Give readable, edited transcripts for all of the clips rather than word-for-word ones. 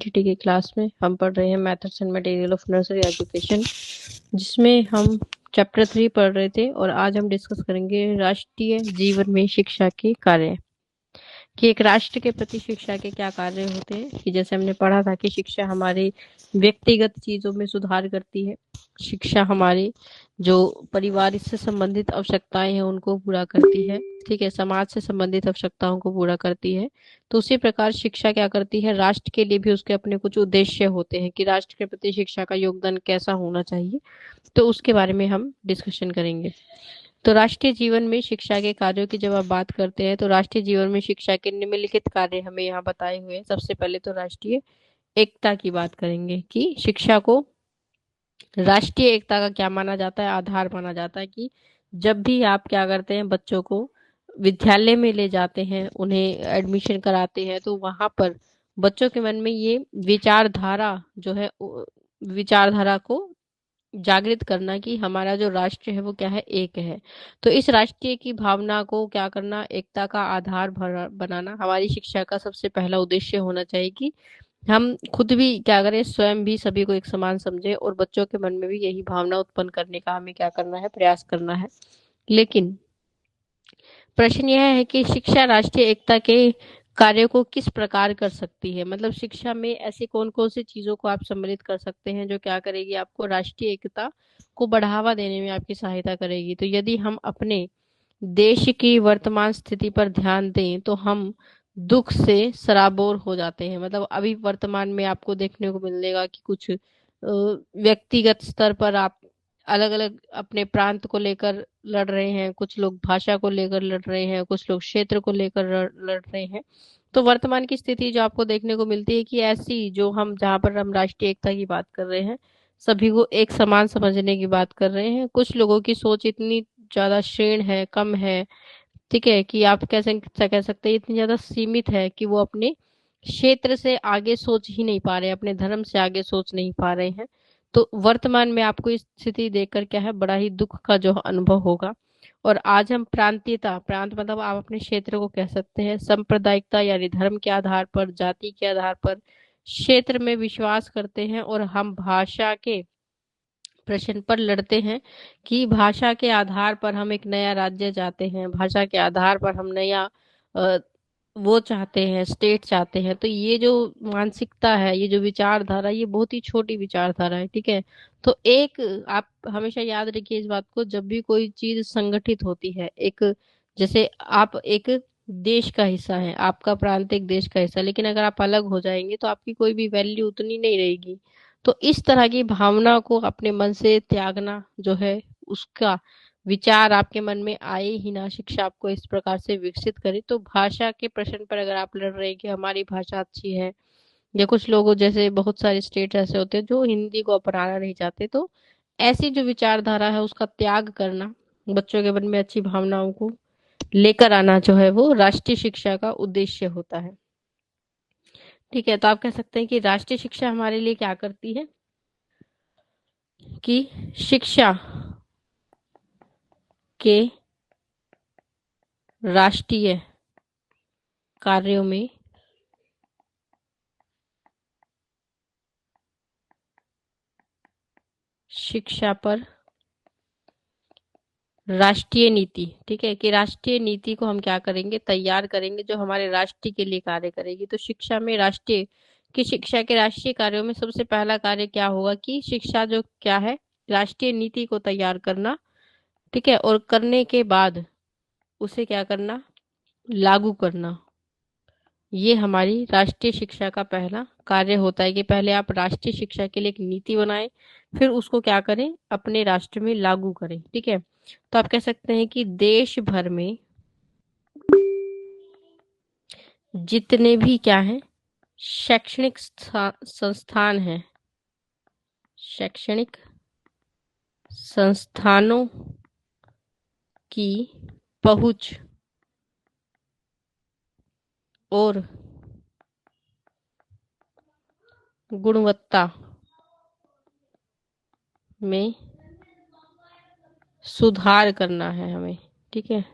GT की class में हम पढ़ रहे हैं methods and material of nursery education, जिसमें हम चैप्टर 3 पढ़ रहे थे। और आज हम डिस्कस करेंगे राष्ट्रीय जीवन में शिक्षा के कार्य, कि एक राष्ट्र के प्रति शिक्षा के क्या कार्य होते हैं। कि जैसे हमने पढ़ा था कि शिक्षा हमारे व्यक्तिगत चीजों में सुधार करती है, शिक्षा हमारे जो परिवार से संबंधित आवश्यकताएं हैं उनको पूरा करती है, ठीक है, समाज से संबंधित आवश्यकताओं को पूरा करती है। तो उसी प्रकार शिक्षा क्या करती है, राष्ट्र के लिए भी उसके अपने कुछ उद्देश्य होते हैं कि राष्ट्र के प्रति शिक्षा का योगदान कैसा होना चाहिए। तो उसके बारे में हम डिस्कशन करेंगे। तो राष्ट्रीय जीवन में शिक्षा के कार्यों की जब आप बात करते हैं तो राष्ट्रीय जीवन में शिक्षा के निम्नलिखित कार्य हमें यहाँ बताए हुए हैं। सबसे पहले तो राष्ट्रीय एकता की बात करेंगे कि शिक्षा को राष्ट्रीय एकता का क्या माना जाता है, आधार माना जाता है। कि जब भी आप क्या करते हैं, बच्चों को विद्यालय में ले जाते हैं, उन्हें एडमिशन कराते हैं, तो वहां पर बच्चों के मन में ये विचारधारा जो है विचारधारा को जागृत करना कि हमारा जो राष्ट्र है वो क्या है, एक है। तो इस राष्ट्रीय की भावना को क्या करना, एकता का आधार बनाना हमारी शिक्षा का सबसे पहला उद्देश्य होना चाहिए। कि हम खुद भी क्या करें, स्वयं भी सभी को एक समान समझे और बच्चों के मन में भी यही भावना उत्पन्न करने का हमें क्या करना है, प्रयास करना है। लेकिन प्रश्न यह है कि शिक्षा राष्ट्रीय एकता के कार्यों को किस प्रकार कर सकती है। मतलब शिक्षा में ऐसी कौन कौन सी चीजों को आप सम्मिलित कर सकते हैं जो क्या करेगी, आपको राष्ट्रीय एकता को बढ़ावा देने में आपकी सहायता करेगी। तो यदि हम अपने देश की वर्तमान स्थिति पर ध्यान दें तो हम दुख से सराबोर हो जाते हैं। मतलब अभी वर्तमान में आपको देखने को मिलेगा कि कुछ व्यक्तिगत स्तर पर आप अलग अलग अपने प्रांत को लेकर लड़ रहे हैं, कुछ लोग भाषा को लेकर लड़ रहे हैं, कुछ लोग क्षेत्र को लेकर लड़ रहे हैं। तो वर्तमान की स्थिति जो आपको देखने को मिलती है कि ऐसी जो हम जहाँ पर हम राष्ट्रीय एकता की बात कर रहे हैं, सभी को एक समान समझने की बात कर रहे हैं, कुछ लोगों की सोच इतनी ज्यादा क्षीण है, कम है, ठीक है, कि आप कैसे कह सकते हैं इतनी ज्यादा सीमित है कि वो अपने क्षेत्र से आगे सोच ही नहीं पा रहे, अपने धर्म से आगे सोच नहीं पा रहे हैं। तो वर्तमान में आपको इस स्थिति देखकर क्या है, बड़ा ही दुख का जो अनुभव होगा। और आज हम प्रांतीयता, प्रांत मतलब आप अपने क्षेत्र को कह सकते हैं, सांप्रदायिकता यानी धर्म के आधार पर, जाति के आधार पर क्षेत्र में विश्वास करते हैं। और हम भाषा के प्रश्न पर लड़ते हैं कि भाषा के आधार पर हम एक नया राज्य चाहते हैं, भाषा के आधार पर हम नया अ, वो चाहते हैं, स्टेट चाहते हैं। तो ये जो मानसिकता है, ये जो विचारधारा, ये बहुत ही छोटी विचारधारा है, ठीक है। तो एक आप हमेशा याद रखिए इस बात को, जब भी कोई चीज संगठित होती है, एक जैसे आप एक देश का हिस्सा है, आपका प्रांत एक देश का हिस्सा, लेकिन अगर आप अलग हो जाएंगे तो आपकी कोई भी वैल्यू उतनी नहीं रहेगी। तो इस तरह की भावना को अपने मन से त्यागना जो है, उसका विचार आपके मन में आए ही ना, शिक्षा आपको इस प्रकार से विकसित करे। तो भाषा के प्रश्न पर अगर आप लड़ रहे हैं कि हमारी भाषा अच्छी है, या कुछ लोग जैसे बहुत सारे स्टेट ऐसे होते हैं जो हिंदी को अपनाना नहीं चाहते, तो ऐसी जो विचारधारा है उसका त्याग करना, बच्चों के मन में अच्छी भावनाओं को लेकर आना जो है, वो राष्ट्रीय शिक्षा का उद्देश्य होता है, ठीक है। तो आप कह सकते हैं कि राष्ट्रीय शिक्षा हमारे लिए क्या करती है, कि शिक्षा के राष्ट्रीय कार्यों में शिक्षा पर राष्ट्रीय नीति, ठीक है, कि राष्ट्रीय नीति को हम क्या करेंगे, तैयार करेंगे जो हमारे राष्ट्र के लिए कार्य करेगी। तो शिक्षा में राष्ट्रीय कि शिक्षा के राष्ट्रीय कार्यों में सबसे पहला कार्य क्या होगा, कि शिक्षा जो क्या है, राष्ट्रीय नीति को तैयार करना, ठीक है, और करने के बाद उसे क्या करना, लागू करना। ये हमारी राष्ट्रीय शिक्षा का पहला कार्य होता है कि पहले आप राष्ट्रीय शिक्षा के लिए एक नीति बनाएं, फिर उसको क्या करें, अपने राष्ट्र में लागू करें, ठीक है। तो आप कह सकते हैं कि देश भर में जितने भी क्या है, शैक्षणिक संस्थान हैं, शैक्षणिक संस्थानों की पहुंच और गुणवत्ता में सुधार करना है हमें, ठीक है,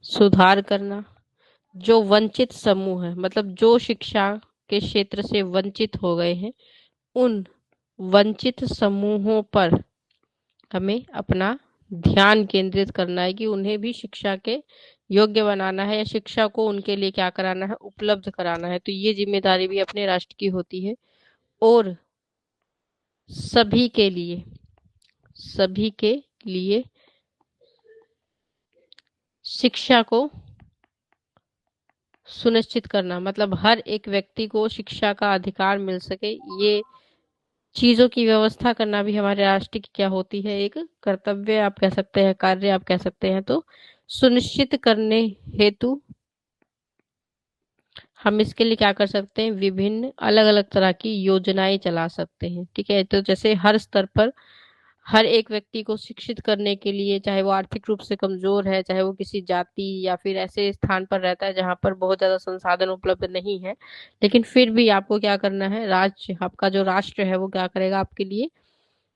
सुधार करना। जो वंचित समूह है, मतलब जो शिक्षा के क्षेत्र से वंचित हो गए हैं, उन वंचित समूहों पर हमें अपना ध्यान केंद्रित करना है कि उन्हें भी शिक्षा के योग्य बनाना है या शिक्षा को उनके लिए क्या कराना है, उपलब्ध कराना है। तो ये जिम्मेदारी भी अपने राष्ट्र की होती है। और सभी के लिए शिक्षा को सुनिश्चित करना, मतलब हर एक व्यक्ति को शिक्षा का अधिकार मिल सके, ये चीजों की व्यवस्था करना भी हमारे राष्ट्र की क्या होती है, एक कर्तव्य आप कह सकते हैं, कार्य आप कह सकते हैं। तो सुनिश्चित करने हेतु हम इसके लिए क्या कर सकते हैं, विभिन्न अलग अलग तरह की योजनाएं चला सकते हैं। ठीक है, तो जैसे हर स्तर पर हर एक व्यक्ति को शिक्षित करने के लिए, चाहे वो आर्थिक रूप से कमजोर है, चाहे वो किसी जाति या फिर ऐसे स्थान पर रहता है जहां पर बहुत ज्यादा संसाधन उपलब्ध नहीं है, लेकिन फिर भी आपको क्या करना है, राज्य, आपका जो राष्ट्र है वो क्या करेगा, आपके लिए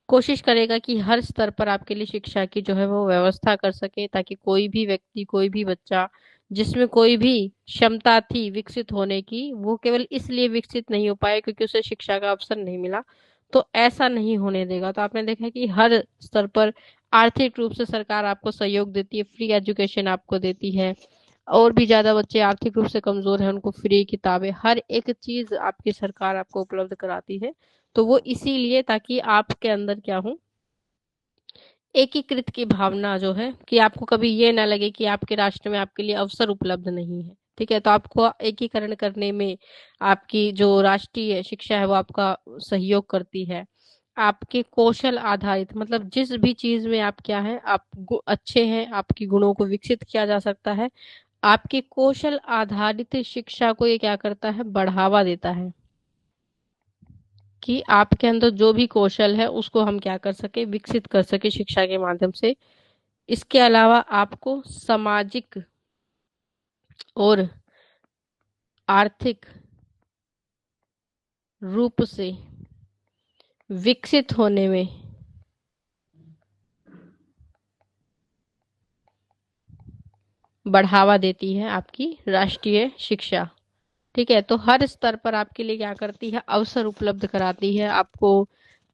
कोशिश करेगा कि हर स्तर पर आपके लिए शिक्षा की जो है वो व्यवस्था कर सके, ताकि कोई भी व्यक्ति, कोई भी बच्चा जिसमें कोई भी क्षमता थी विकसित होने की, वो केवल इसलिए विकसित नहीं हो पाए क्योंकि उसे शिक्षा का अवसर नहीं मिला, तो ऐसा नहीं होने देगा। तो आपने देखा कि हर स्तर पर आर्थिक रूप से सरकार आपको सहयोग देती है, फ्री एजुकेशन आपको देती है। और भी ज्यादा बच्चे आर्थिक रूप से कमजोर हैं, उनको फ्री किताबें, हर एक चीज आपकी सरकार आपको उपलब्ध कराती है। तो वो इसीलिए ताकि आपके अंदर क्या हो, एकीकृत की भावना जो है, कि आपको कभी ये ना लगे कि आपके राष्ट्र में आपके लिए अवसर उपलब्ध नहीं है। ठीक है, तो आपको एकीकरण करने में आपकी जो राष्ट्रीय शिक्षा है वो आपका सहयोग करती है। आपके कौशल आधारित, मतलब जिस भी चीज में आप क्या है, आप अच्छे हैं, आपकी गुणों को विकसित किया जा सकता है, आपके कौशल आधारित शिक्षा को ये क्या करता है, बढ़ावा देता है, कि आपके अंदर जो भी कौशल है उसको हम क्या कर सके, विकसित कर सके शिक्षा के माध्यम से। इसके अलावा आपको सामाजिक और आर्थिक रूप से विकसित होने में बढ़ावा देती है आपकी राष्ट्रीय शिक्षा। ठीक है, तो हर स्तर पर आपके लिए क्या करती है, अवसर उपलब्ध कराती है आपको।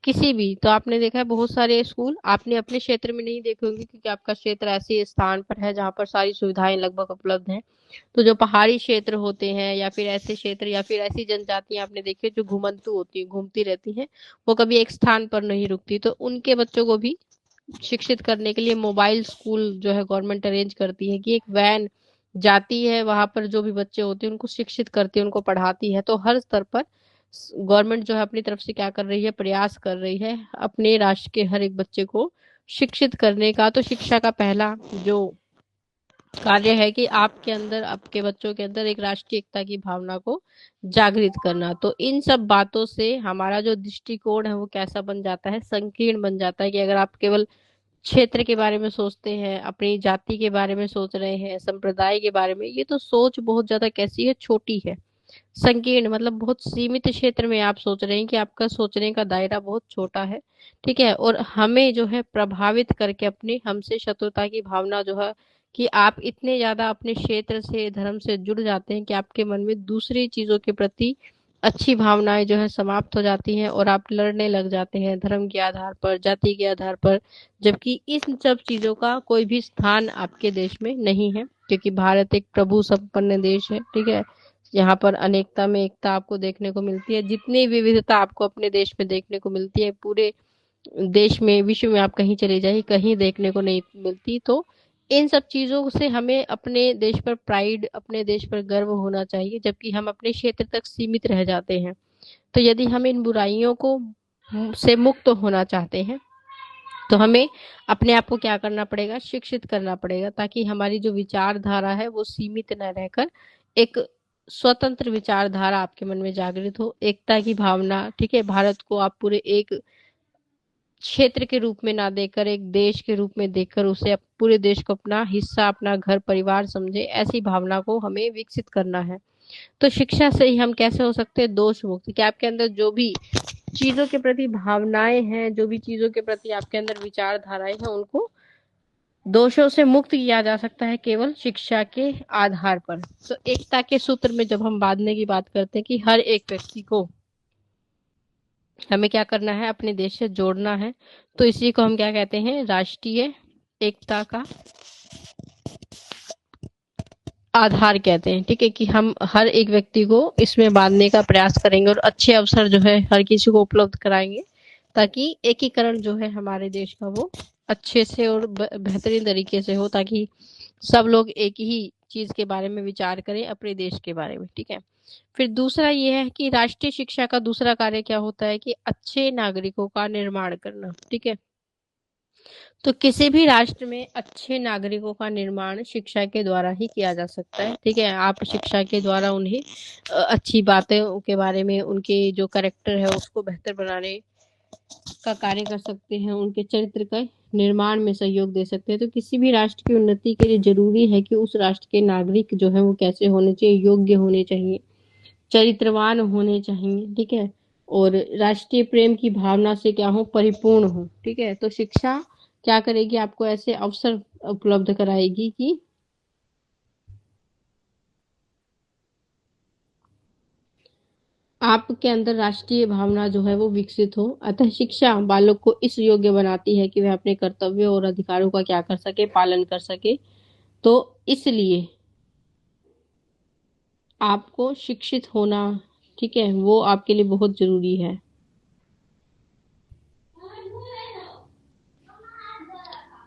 किसी भी, तो आपने देखा है बहुत सारे स्कूल आपने अपने क्षेत्र में नहीं देखे होंगे, क्योंकि आपका क्षेत्र ऐसे स्थान पर है जहाँ पर सारी सुविधाएं लगभग उपलब्ध हैं। तो जो पहाड़ी क्षेत्र होते हैं या फिर ऐसे क्षेत्र या फिर ऐसी जनजातियां आपने देखी जो घुमंतु होती है, घूमती रहती हैं, वो कभी एक स्थान पर नहीं रुकती, तो उनके बच्चों को भी शिक्षित करने के लिए मोबाइल स्कूल जो है गवर्नमेंट अरेंज करती है, कि एक वैन जाती है वहां पर, जो भी बच्चे होते हैं उनको शिक्षित करती है, उनको पढ़ाती है। तो हर स्तर पर गवर्नमेंट जो है अपनी तरफ से क्या कर रही है, प्रयास कर रही है अपने राष्ट्र के हर एक बच्चे को शिक्षित करने का। तो शिक्षा का पहला जो कार्य है कि आपके अंदर, आपके बच्चों के अंदर एक राष्ट्रीय एकता की भावना को जागृत करना। तो इन सब बातों से हमारा जो दृष्टिकोण है वो कैसा बन जाता है, संकीर्ण बन जाता है, कि अगर आप केवल क्षेत्र के बारे में सोचते हैं, अपनी जाति के बारे में सोच रहे हैं, संप्रदाय के बारे में, ये तो सोच बहुत ज्यादा कैसी है, छोटी है, संकीर्ण, मतलब बहुत सीमित क्षेत्र में आप सोच रहे हैं, कि आपका सोचने का दायरा बहुत छोटा है। ठीक है, और हमें जो है प्रभावित करके अपने हमसे शत्रुता की भावना जो है, कि आप इतने ज्यादा अपने क्षेत्र से, धर्म से जुड़ जाते हैं कि आपके मन में दूसरी चीजों के प्रति अच्छी भावनाएं जो है समाप्त हो जाती हैं, और आप लड़ने लग जाते हैं धर्म के आधार पर, जाति के आधार पर, जबकि इन सब चीजों का कोई भी स्थान आपके देश में नहीं है, क्योंकि भारत एक प्रभु संपन्न देश है। ठीक है, यहाँ पर अनेकता में एकता आपको देखने को मिलती है, जितनी विविधता आपको अपने देश में देखने को मिलती है, पूरे देश में, विश्व में आप कहीं चले जाइए, कहीं देखने को नहीं मिलती। तो इन सब चीजों से हमें अपने देश पर प्राइड, अपने देश पर गर्व होना चाहिए, जबकि हम अपने क्षेत्र तक सीमित रह जाते हैं। तो यदि हम इन बुराइयों को से मुक्त होना चाहते हैं, तो हमें अपने आप को क्या करना पड़ेगा, शिक्षित करना पड़ेगा, ताकि हमारी जो विचारधारा है वो सीमित न रहकर एक स्वतंत्र विचारधारा आपके मन में जागृत हो, एकता की भावना। ठीक है, भारत को आप पूरे एक क्षेत्र के रूप में ना देखकर एक देश के रूप में देखकर उसे पूरे देश को अपना हिस्सा, अपना घर परिवार समझे, ऐसी भावना को हमें विकसित करना है। तो शिक्षा से ही हम कैसे हो सकते हैं दोष मुक्त, कि आपके अंदर जो भी चीजों के प्रति भावनाएं हैं, जो भी चीजों के प्रति आपके अंदर विचारधाराएं हैं, उनको दोषों से मुक्त किया जा सकता है केवल शिक्षा के आधार पर। तो एकता के सूत्र में जब हम बांधने की बात करते हैं कि हर एक व्यक्ति को हमें क्या करना है, अपने देश से जोड़ना है, तो इसी को हम क्या कहते हैं, राष्ट्रीय एकता का आधार कहते हैं। ठीक है, कि हम हर एक व्यक्ति को इसमें बांधने का प्रयास करेंगे और अच्छे अवसर जो है हर किसी को उपलब्ध कराएंगे, ताकि एकीकरण जो है हमारे देश का वो अच्छे से और बेहतरीन तरीके से हो, ताकि सब लोग एक ही चीज के बारे में विचार करें, अपने देश के बारे में। ठीक है, फिर दूसरा ये है कि राष्ट्रीय शिक्षा का दूसरा कार्य क्या होता है कि अच्छे नागरिकों का निर्माण करना। ठीक है, तो किसी भी राष्ट्र में अच्छे नागरिकों का निर्माण शिक्षा के द्वारा ही किया जा सकता है। ठीक है, आप शिक्षा के द्वारा उन्हें अच्छी बातें के बारे में, उनके जो कैरेक्टर है उसको बेहतर बनाने का कार्य कर सकते हैं, उनके चरित्र का निर्माण में सहयोग दे सकते हैं। तो किसी भी राष्ट्र की उन्नति के लिए जरूरी है कि उस राष्ट्र के नागरिक जो है वो कैसे होने चाहिए, योग्य होने चाहिए, चरित्रवान होने चाहिए। ठीक है, और राष्ट्रीय प्रेम की भावना से क्या हो, परिपूर्ण हो। ठीक है, तो शिक्षा क्या करेगी, आपको ऐसे अवसर उपलब्ध कराएगी कि आपके अंदर राष्ट्रीय भावना जो है वो विकसित हो। अतः शिक्षा बालक को इस योग्य बनाती है कि वह अपने कर्तव्यों और अधिकारों का क्या कर सके, पालन कर सके। तो इसलिए आपको शिक्षित होना, ठीक है, वो आपके लिए बहुत जरूरी है।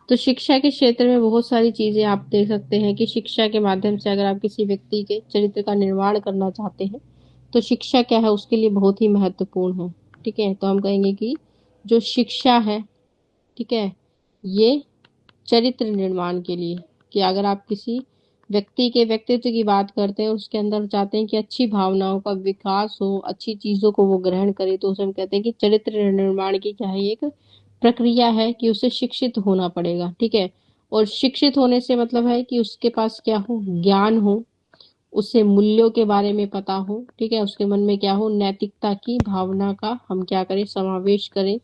तो शिक्षा के क्षेत्र में बहुत सारी चीजें आप देख सकते हैं कि शिक्षा के माध्यम से अगर आप किसी व्यक्ति के चरित्र का निर्माण करना चाहते हैं तो शिक्षा क्या है, उसके लिए बहुत ही महत्वपूर्ण है। ठीक है, तो हम कहेंगे कि जो शिक्षा है, ठीक है, ये चरित्र निर्माण के लिए, कि अगर आप किसी व्यक्ति के व्यक्तित्व की बात करते हैं, उसके अंदर चाहते हैं कि अच्छी भावनाओं का विकास हो, अच्छी चीजों को वो ग्रहण करे, तो उसे हम कहते हैं कि चरित्र निर्माण की क्या है, एक प्रक्रिया है कि उसे शिक्षित होना पड़ेगा। ठीक है, और शिक्षित होने से मतलब है कि उसके पास क्या हो, ज्ञान हो, उसे मूल्यों के बारे में पता हो। ठीक है, उसके मन में क्या हो, नैतिकता की भावना का हम क्या करें, समावेश करें।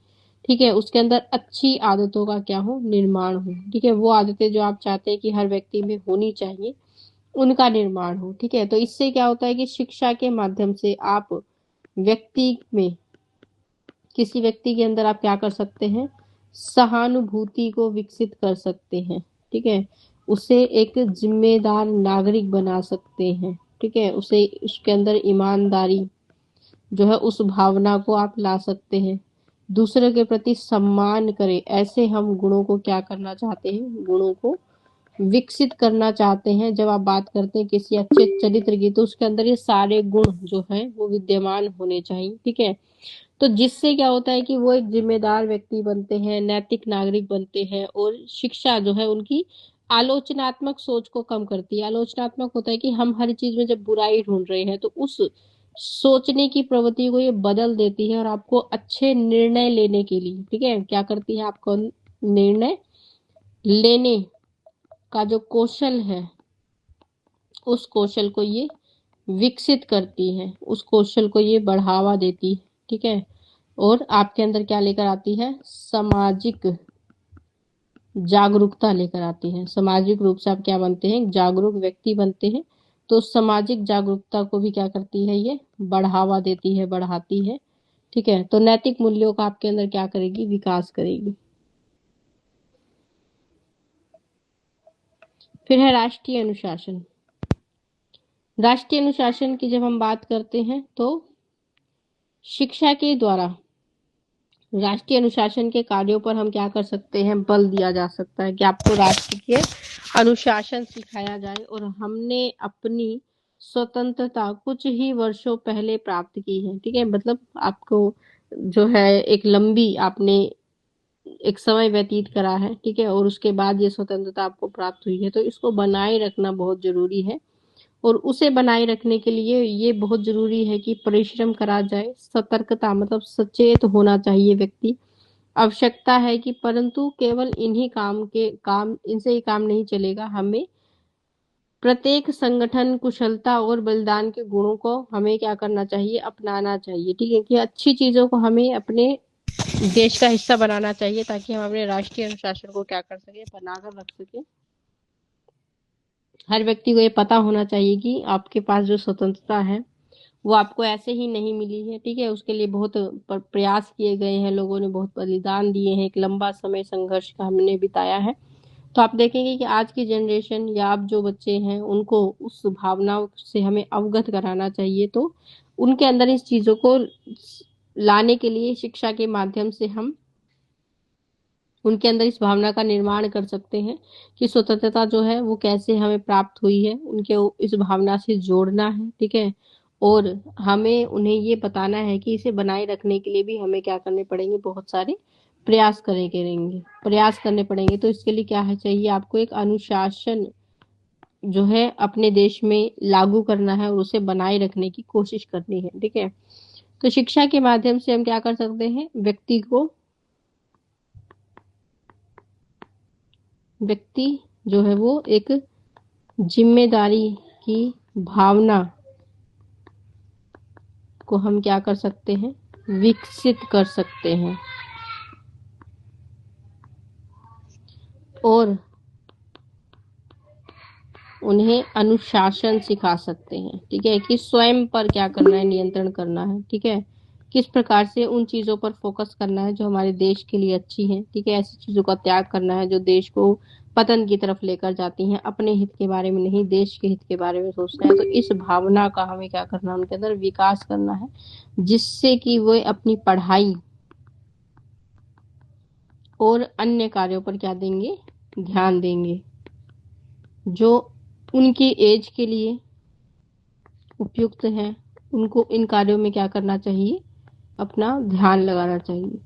ठीक है, उसके अंदर अच्छी आदतों का क्या हो, निर्माण हो। ठीक है, वो आदतें जो आप चाहते हैं कि हर व्यक्ति में होनी चाहिए, उनका निर्माण हो। ठीक है, तो इससे क्या होता है कि शिक्षा के माध्यम से आप व्यक्ति में, किसी व्यक्ति के अंदर आप क्या कर सकते हैं, सहानुभूति को विकसित कर सकते हैं। ठीक है, उसे एक जिम्मेदार नागरिक बना सकते हैं। ठीक है, उसे उसके अंदर ईमानदारी जो है उस भावना को आप ला सकते हैं। दूसरे के प्रति सम्मान करें, ऐसे हम गुणों को क्या करना चाहते हैं, गुणों को विकसित करना चाहते हैं। जब आप बात करते हैं किसी अच्छे चरित्र की, तो उसके अंदर ये सारे गुण जो है वो विद्यमान होने चाहिए। ठीक है, तो जिससे क्या होता है कि वो एक जिम्मेदार व्यक्ति बनते हैं, नैतिक नागरिक बनते हैं, और शिक्षा जो है उनकी आलोचनात्मक सोच को कम करती है। आलोचनात्मक होता है कि हम हर चीज में जब बुराई ढूंढ रहे हैं, तो उस सोचने की प्रवृत्ति को ये बदल देती है और आपको अच्छे निर्णय लेने के लिए, ठीक है, क्या करती है, आपको निर्णय लेने का जो कौशल है, उस कौशल को ये विकसित करती है, उस कौशल को ये बढ़ावा देती है। ठीक है, और आपके अंदर क्या लेकर आती है, सामाजिक जागरूकता लेकर आती है। सामाजिक रूप से आप क्या बनते हैं, जागरूक व्यक्ति बनते हैं। तो सामाजिक जागरूकता को भी क्या करती है, ये बढ़ावा देती है, बढ़ाती है। ठीक है, तो नैतिक मूल्यों का आपके अंदर क्या करेगी, विकास करेगी। फिर है राष्ट्रीय अनुशासन। राष्ट्रीय अनुशासन की जब हम बात करते हैं तो शिक्षा के द्वारा राष्ट्रीय अनुशासन के कार्यों पर हम क्या कर सकते हैं, बल दिया जा सकता है कि आपको राष्ट्र के अनुशासन सिखाया जाए। और हमने अपनी स्वतंत्रता कुछ ही वर्षों पहले प्राप्त की है। ठीक है, मतलब आपको जो है एक लंबी आपने एक समय व्यतीत करा है। ठीक है, और उसके बाद ये स्वतंत्रता आपको प्राप्त हुई है, तो इसको बनाए रखना बहुत जरूरी है। और उसे बनाए रखने के लिए ये बहुत जरूरी है कि परिश्रम करा जाए, सतर्कता मतलब सचेत होना चाहिए व्यक्ति। आवश्यकता है कि परंतु केवल इन्हीं काम इनसे ही काम नहीं चलेगा, हमें प्रत्येक संगठन कुशलता और बलिदान के गुणों को हमें क्या करना चाहिए, अपनाना चाहिए। ठीक है, कि अच्छी चीजों को हमें अपने देश का हिस्सा बनाना चाहिए, ताकि हम अपने राष्ट्रीय अनुशासन को क्या कर सके, बनाकर रख सके। हर व्यक्ति को ये पता होना चाहिए कि आपके पास जो स्वतंत्रता है वो आपको ऐसे ही नहीं मिली है, ठीक है। उसके लिए बहुत प्रयास किए गए हैं, लोगों ने बहुत बलिदान दिए हैं, एक लंबा समय संघर्ष का हमने बिताया है। तो आप देखेंगे कि आज की जनरेशन या अब जो बच्चे हैं उनको उस भावनाओं से हमें अवगत कराना चाहिए। तो उनके अंदर इस चीजों को लाने के लिए शिक्षा के माध्यम से हम उनके अंदर इस भावना का निर्माण कर सकते हैं कि स्वतंत्रता जो है वो कैसे हमें प्राप्त हुई है, उनके इस भावना से जोड़ना है, ठीक है। और हमें उन्हें ये बताना है कि इसे बनाए रखने के लिए भी हमें क्या करने पड़ेंगे, बहुत सारे प्रयास करने पड़ेंगे। तो इसके लिए क्या है, चाहिए आपको एक अनुशासन जो है अपने देश में लागू करना है और उसे बनाए रखने की कोशिश करनी है, ठीक है। तो शिक्षा के माध्यम से हम क्या कर सकते हैं, व्यक्ति जो है वो एक जिम्मेदारी की भावना को हम क्या कर सकते हैं, विकसित कर सकते हैं। और उन्हें अनुशासन सिखा सकते हैं, ठीक है, कि स्वयं पर क्या करना है, नियंत्रण करना है, ठीक है। किस प्रकार से उन चीजों पर फोकस करना है जो हमारे देश के लिए अच्छी है, ठीक है। ऐसी चीजों का त्याग करना है जो देश को पतन की तरफ लेकर जाती हैं। अपने हित के बारे में नहीं, देश के हित के बारे में सोचना है। तो इस भावना का हमें क्या करना है, उनके अंदर विकास करना है, जिससे कि वो अपनी पढ़ाई और अन्य कार्यों पर क्या देंगे, ध्यान देंगे, जो उनकी एज के लिए उपयुक्त है। उनको इन कार्यों में क्या करना चाहिए, अपना ध्यान लगाना चाहिए।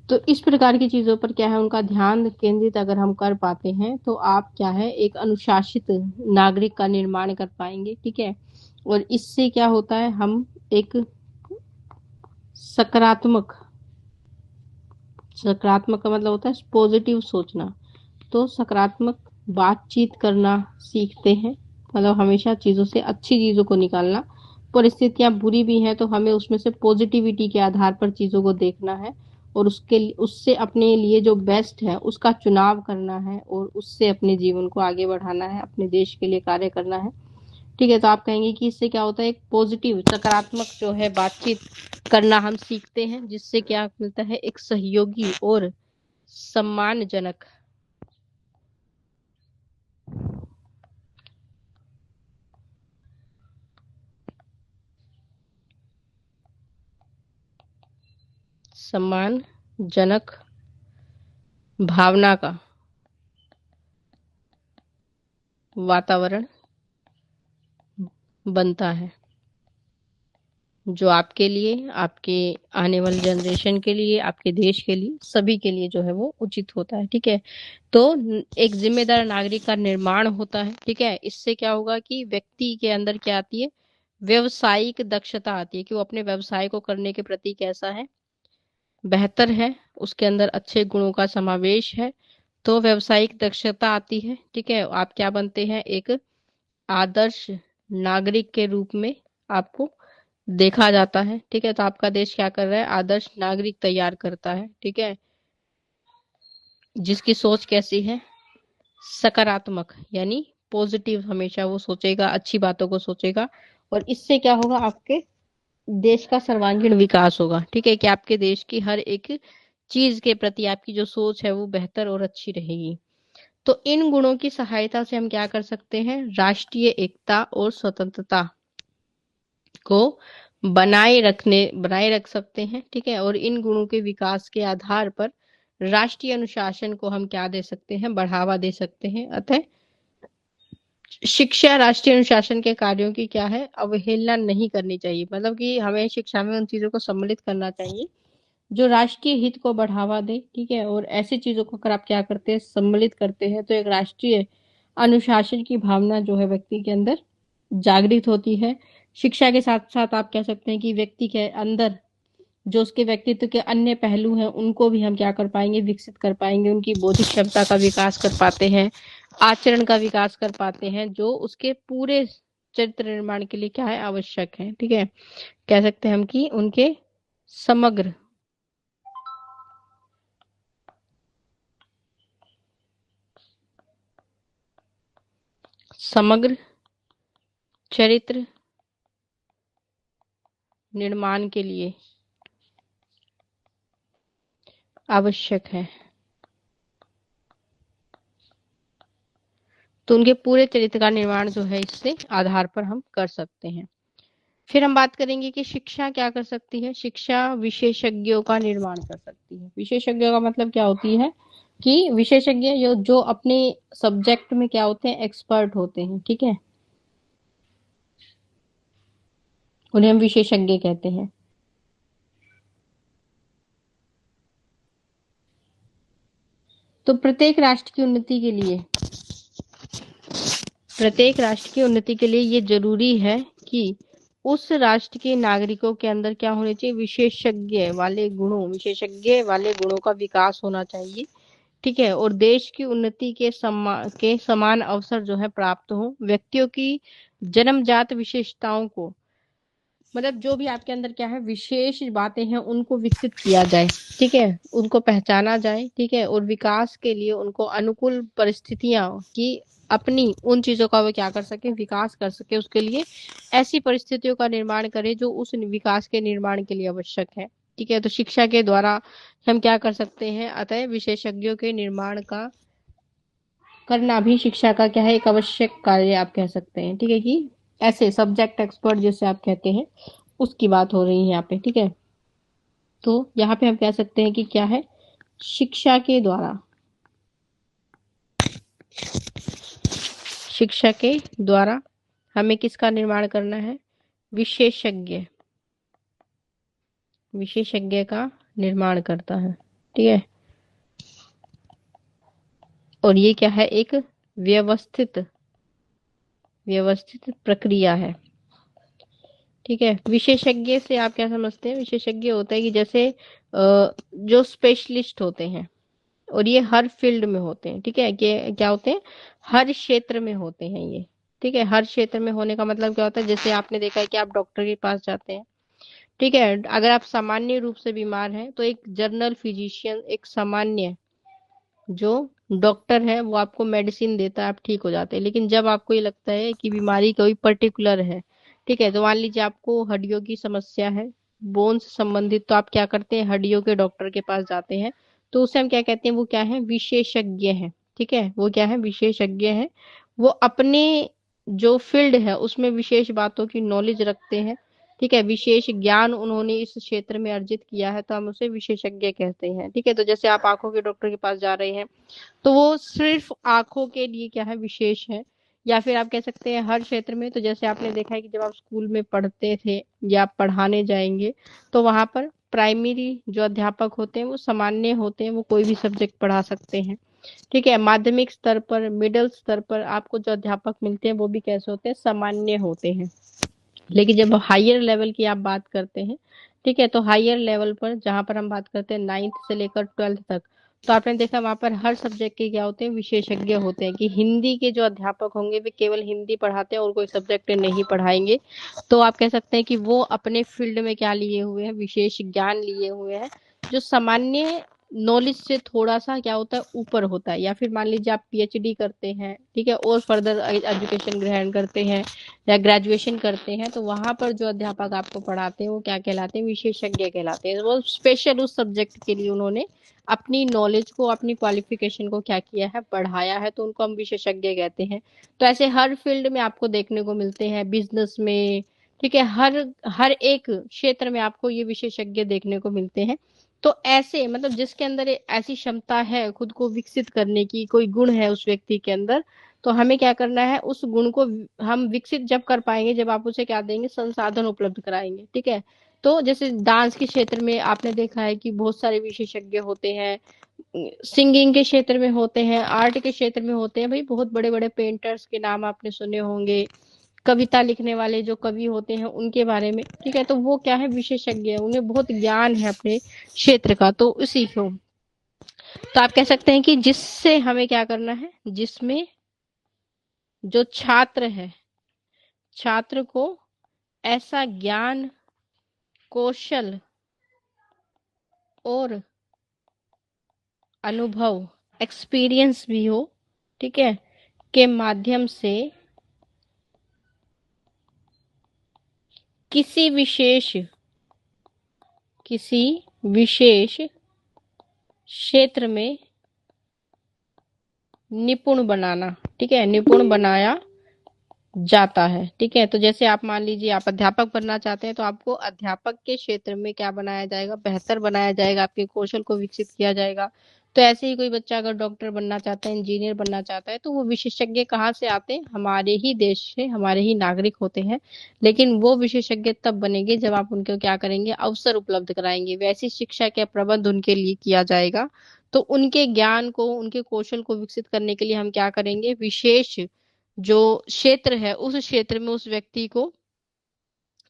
तो इस प्रकार की चीजों पर क्या है, उनका ध्यान केंद्रित अगर हम कर पाते हैं तो आप क्या है, एक अनुशासित नागरिक का निर्माण कर पाएंगे, ठीक है। और इससे क्या होता है, हम एक सकारात्मक सकारात्मक का मतलब होता है पॉजिटिव सोचना। तो सकारात्मक बातचीत करना सीखते हैं, मतलब हमेशा चीजों से अच्छी चीजों को निकालना। परिस्थितियां बुरी भी हैं तो हमें उसमें से पॉजिटिविटी के आधार पर चीजों को देखना है, और उससे अपने लिए जो बेस्ट है उसका चुनाव करना है, और उससे अपने जीवन को आगे बढ़ाना है, अपने देश के लिए कार्य करना है, ठीक है। तो आप कहेंगे कि इससे क्या होता है, एक पॉजिटिव सकारात्मक जो है बातचीत करना हम सीखते हैं, जिससे क्या मिलता है, एक सहयोगी और सम्मानजनक सम्मानजनक भावना का वातावरण बनता है, जो आपके लिए, आपके आने वाली जनरेशन के लिए, आपके देश के लिए, सभी के लिए जो है वो उचित होता है, ठीक है। तो एक जिम्मेदार नागरिक का निर्माण होता है, ठीक है। इससे क्या होगा कि व्यक्ति के अंदर क्या आती है, व्यवसायिक दक्षता आती है, कि वो अपने व्यवसाय को करने के प्रति कैसा है, बेहतर है, उसके अंदर अच्छे गुणों का समावेश है। तो व्यवसायिक दक्षता आती है, ठीक है। आप क्या बनते हैं, एक आदर्श नागरिक के रूप में आपको देखा जाता है, ठीक है। तो आपका देश क्या कर रहा है, आदर्श नागरिक तैयार करता है, ठीक है, जिसकी सोच कैसी है, सकारात्मक, यानी पॉजिटिव, हमेशा वो सोचेगा, अच्छी बातों को सोचेगा। और इससे क्या होगा, आपके देश का सर्वांगीण विकास होगा, ठीक है, कि आपके देश की हर एक चीज के प्रति आपकी जो सोच है वो बेहतर और अच्छी रहेगी। तो इन गुणों की सहायता से हम क्या कर सकते हैं, राष्ट्रीय एकता और स्वतंत्रता को बनाए रख सकते हैं, ठीक है। और इन गुणों के विकास के आधार पर राष्ट्रीय अनुशासन को हम क्या दे सकते हैं, बढ़ावा दे सकते हैं। अतः शिक्षा राष्ट्रीय अनुशासन के कार्यों की क्या है, अवहेलना नहीं करनी चाहिए। मतलब कि हमें शिक्षा में उन चीजों को सम्मिलित करना चाहिए जो राष्ट्रीय हित को बढ़ावा दे, ठीक है। और ऐसी चीजों को अगर आप क्या करते हैं, सम्मिलित करते हैं, तो एक राष्ट्रीय अनुशासन की भावना जो है व्यक्ति के अंदर जागृत होती है। शिक्षा के साथ साथ आप कह सकते हैं कि व्यक्ति के अंदर जो उसके व्यक्तित्व के अन्य पहलू हैं उनको भी हम क्या कर पाएंगे, विकसित कर पाएंगे। उनकी बौद्धिक क्षमता का विकास कर पाते हैं, आचरण का विकास कर पाते हैं, जो उसके पूरे चरित्र निर्माण के लिए क्या है, आवश्यक है, ठीक है। कह सकते हैं हम कि उनके समग्र समग्र चरित्र निर्माण के लिए आवश्यक है। तो उनके पूरे चरित्र का निर्माण जो है इससे आधार पर हम कर सकते हैं। फिर हम बात करेंगे कि शिक्षा क्या कर सकती है। शिक्षा विशेषज्ञों का निर्माण कर सकती है। विशेषज्ञों का मतलब क्या होती है कि विशेषज्ञ जो अपने सब्जेक्ट में क्या होते हैं, एक्सपर्ट होते हैं, ठीक है, उन्हें हम विशेषज्ञ कहते हैं। तो प्रत्येक राष्ट्र की उन्नति के लिए ये जरूरी है कि उस राष्ट्र के नागरिकों के अंदर क्या होने चाहिए, विशेषज्ञ वाले गुणों का विकास होना चाहिए, ठीक है। और देश की उन्नति के समान अवसर जो है प्राप्त हो। व्यक्तियों की जन्मजात विशेषताओं को, मतलब जो भी आपके अंदर क्या है विशेष बातें हैं, उनको विकसित किया जाए, ठीक है, उनको पहचाना जाए, ठीक है। और विकास के लिए उनको अनुकूल परिस्थितियां की, अपनी उन चीजों का वो क्या कर सके, विकास कर सके, उसके लिए ऐसी परिस्थितियों का निर्माण करे जो उस विकास के निर्माण के लिए आवश्यक है, ठीक है। तो शिक्षा के द्वारा हम क्या कर सकते हैं, अतः विशेषज्ञों के निर्माण का करना भी शिक्षा का क्या है, एक आवश्यक कार्य आप कह सकते हैं, ठीक है। कि ऐसे सब्जेक्ट एक्सपर्ट जिसे आप कहते हैं उसकी बात हो रही है यहाँ पे, ठीक है। तो यहाँ पे हम कह सकते हैं कि क्या है, शिक्षा के द्वारा हमें किसका निर्माण करना है, विशेषज्ञ का निर्माण करता है, ठीक है। और ये क्या है, एक व्यवस्थित प्रक्रिया है, ठीक है। विशेषज्ञ से आप क्या समझते हैं, विशेषज्ञ होता है कि जैसे जो स्पेशलिस्ट होते हैं, और ये हर फील्ड में होते हैं, ठीक है। कि क्या होते हैं, हर क्षेत्र में होते हैं ये, ठीक है। हर क्षेत्र में होने का मतलब क्या होता है, जैसे आपने देखा है कि आप डॉक्टर के पास जाते हैं, ठीक है। अगर आप सामान्य रूप से बीमार हैं तो एक जनरल फिजिशियन, एक सामान्य जो डॉक्टर है, वो आपको मेडिसिन देता है, आप ठीक हो जाते हैं। लेकिन जब आपको ये लगता है कि बीमारी कोई पर्टिकुलर है, ठीक है, तो मान लीजिए आपको हड्डियों की समस्या है, बोन से संबंधित, तो आप क्या करते हैं, हड्डियों के डॉक्टर के पास जाते हैं। तो उसे हम क्या कहते हैं, वो क्या है, विशेषज्ञ है, ठीक है। वो क्या है, विशेषज्ञ है। वो अपने जो फील्ड है उसमें विशेष बातों की नॉलेज रखते हैं, ठीक है। विशेष ज्ञान उन्होंने इस क्षेत्र में अर्जित किया है, तो हम उसे विशेषज्ञ कहते हैं, ठीक है। तो जैसे आप आंखों के डॉक्टर के पास जा रहे हैं, तो वो सिर्फ आंखों के लिए क्या है, विशेष है। या फिर आप कह सकते हैं हर क्षेत्र में। तो जैसे आपने देखा है कि जब आप स्कूल में पढ़ते थे या आप पढ़ाने जाएंगे, तो वहां पर प्राइमरी जो अध्यापक होते हैं वो सामान्य होते हैं, वो कोई भी सब्जेक्ट पढ़ा सकते हैं, ठीक है। माध्यमिक स्तर पर, मिडिल स्तर पर आपको जो अध्यापक मिलते हैं वो भी कैसे होते हैं, सामान्य होते हैं। लेकिन जब हायर लेवल की आप बात करते हैं, ठीक है, तो हायर लेवल पर जहां पर हम बात करते हैं 9th से लेकर 12th तक, तो आपने देखा वहां पर हर सब्जेक्ट के क्या होते हैं, विशेषज्ञ होते हैं। कि हिंदी के जो अध्यापक होंगे वे केवल हिंदी पढ़ाते हैं और कोई सब्जेक्ट नहीं पढ़ाएंगे। तो आप कह सकते हैं कि वो अपने फील्ड में क्या लिए हुए हैं, विशेष ज्ञान लिए हुए हैं, जो सामान्य नॉलेज से थोड़ा सा क्या होता है, ऊपर होता है। या फिर मान लीजिए आप पीएचडी करते हैं, ठीक है, और फर्दर एजुकेशन ग्रहण करते हैं या ग्रेजुएशन करते हैं, तो वहां पर जो अध्यापक आपको पढ़ाते हैं वो क्या कहलाते हैं, विशेषज्ञ कहलाते हैं। वो स्पेशल उस सब्जेक्ट के लिए उन्होंने अपनी नॉलेज को, अपनी क्वालिफिकेशन को क्या किया है, बढ़ाया है, तो उनको हम विशेषज्ञ कहते हैं। तो ऐसे हर फील्ड में आपको देखने को मिलते हैं, बिजनेस में, ठीक है, हर हर एक क्षेत्र में आपको ये विशेषज्ञ देखने को मिलते हैं। तो ऐसे मतलब जिसके अंदर ऐसी क्षमता है खुद को विकसित करने की, कोई गुण है उस व्यक्ति के अंदर, तो हमें क्या करना है, उस गुण को हम विकसित जब कर पाएंगे जब आप उसे क्या देंगे, संसाधन उपलब्ध कराएंगे, ठीक है। तो जैसे डांस के क्षेत्र में आपने देखा है कि बहुत सारे विशेषज्ञ होते हैं, सिंगिंग के क्षेत्र में होते हैं, आर्ट के क्षेत्र में होते हैं, भाई बहुत बड़े बड़े पेंटर्स के नाम आपने सुने होंगे, कविता लिखने वाले जो कवि होते हैं उनके बारे में, ठीक है। तो वो क्या है, विशेषज्ञ है, उन्हें बहुत ज्ञान है अपने क्षेत्र का। तो उसी को तो आप कह सकते हैं कि जिससे हमें क्या करना है, जिसमें जो छात्र है, छात्र को ऐसा ज्ञान, कौशल और अनुभव, एक्सपीरियंस भी हो, ठीक है, के माध्यम से किसी विशेष क्षेत्र में निपुण बनाना, ठीक है, निपुण बनाया जाता है। ठीक है, तो जैसे आप मान लीजिए आप अध्यापक बनना चाहते हैं तो आपको अध्यापक के क्षेत्र में क्या बनाया जाएगा, बेहतर बनाया जाएगा, आपके कौशल को विकसित किया जाएगा। तो ऐसे ही कोई बच्चा अगर डॉक्टर बनना चाहता है, इंजीनियर बनना चाहता है, तो वो विशेषज्ञ कहाँ से आते हैं, हमारे ही देश से, हमारे ही नागरिक होते हैं। लेकिन वो विशेषज्ञ तब बनेंगे जब आप उनको क्या करेंगे, अवसर उपलब्ध कराएंगे, वैसी शिक्षा का प्रबंध उनके लिए किया जाएगा। तो उनके ज्ञान को, उनके कौशल को विकसित करने के लिए हम क्या करेंगे, विशेष जो क्षेत्र है उस क्षेत्र में उस व्यक्ति को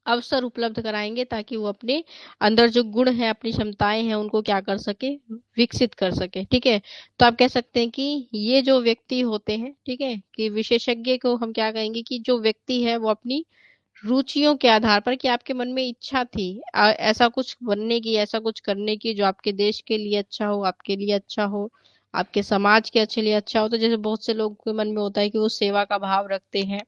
अवसर उपलब्ध कराएंगे, ताकि वो अपने अंदर जो गुण है, अपनी क्षमताएं हैं, उनको क्या कर सके, विकसित कर सके। ठीक है, तो आप कह सकते हैं कि ये जो व्यक्ति होते हैं, ठीक है, कि विशेषज्ञ को हम क्या कहेंगे कि जो व्यक्ति है वो अपनी रुचियों के आधार पर, कि आपके मन में इच्छा थी ऐसा कुछ बनने की, ऐसा कुछ करने की जो आपके देश के लिए अच्छा हो, आपके लिए अच्छा हो, आपके समाज के अच्छे लिए अच्छा हो। तो जैसे बहुत से लोग के मन में होता है कि वो सेवा का भाव रखते हैं,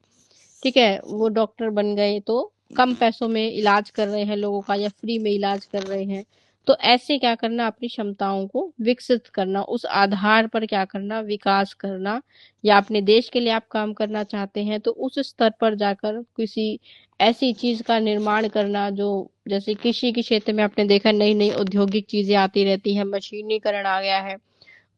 ठीक है, वो डॉक्टर बन गए तो कम पैसों में इलाज कर रहे हैं लोगों का, या फ्री में इलाज कर रहे हैं। तो ऐसे क्या करना, अपनी क्षमताओं को विकसित करना, उस आधार पर क्या करना, विकास करना। या अपने देश के लिए आप काम करना चाहते हैं तो उस स्तर पर जाकर किसी ऐसी चीज का निर्माण करना, जो जैसे कृषि के क्षेत्र में आपने देखा नई नई औद्योगिक चीजें आती रहती हैं, मशीनीकरण आ गया है।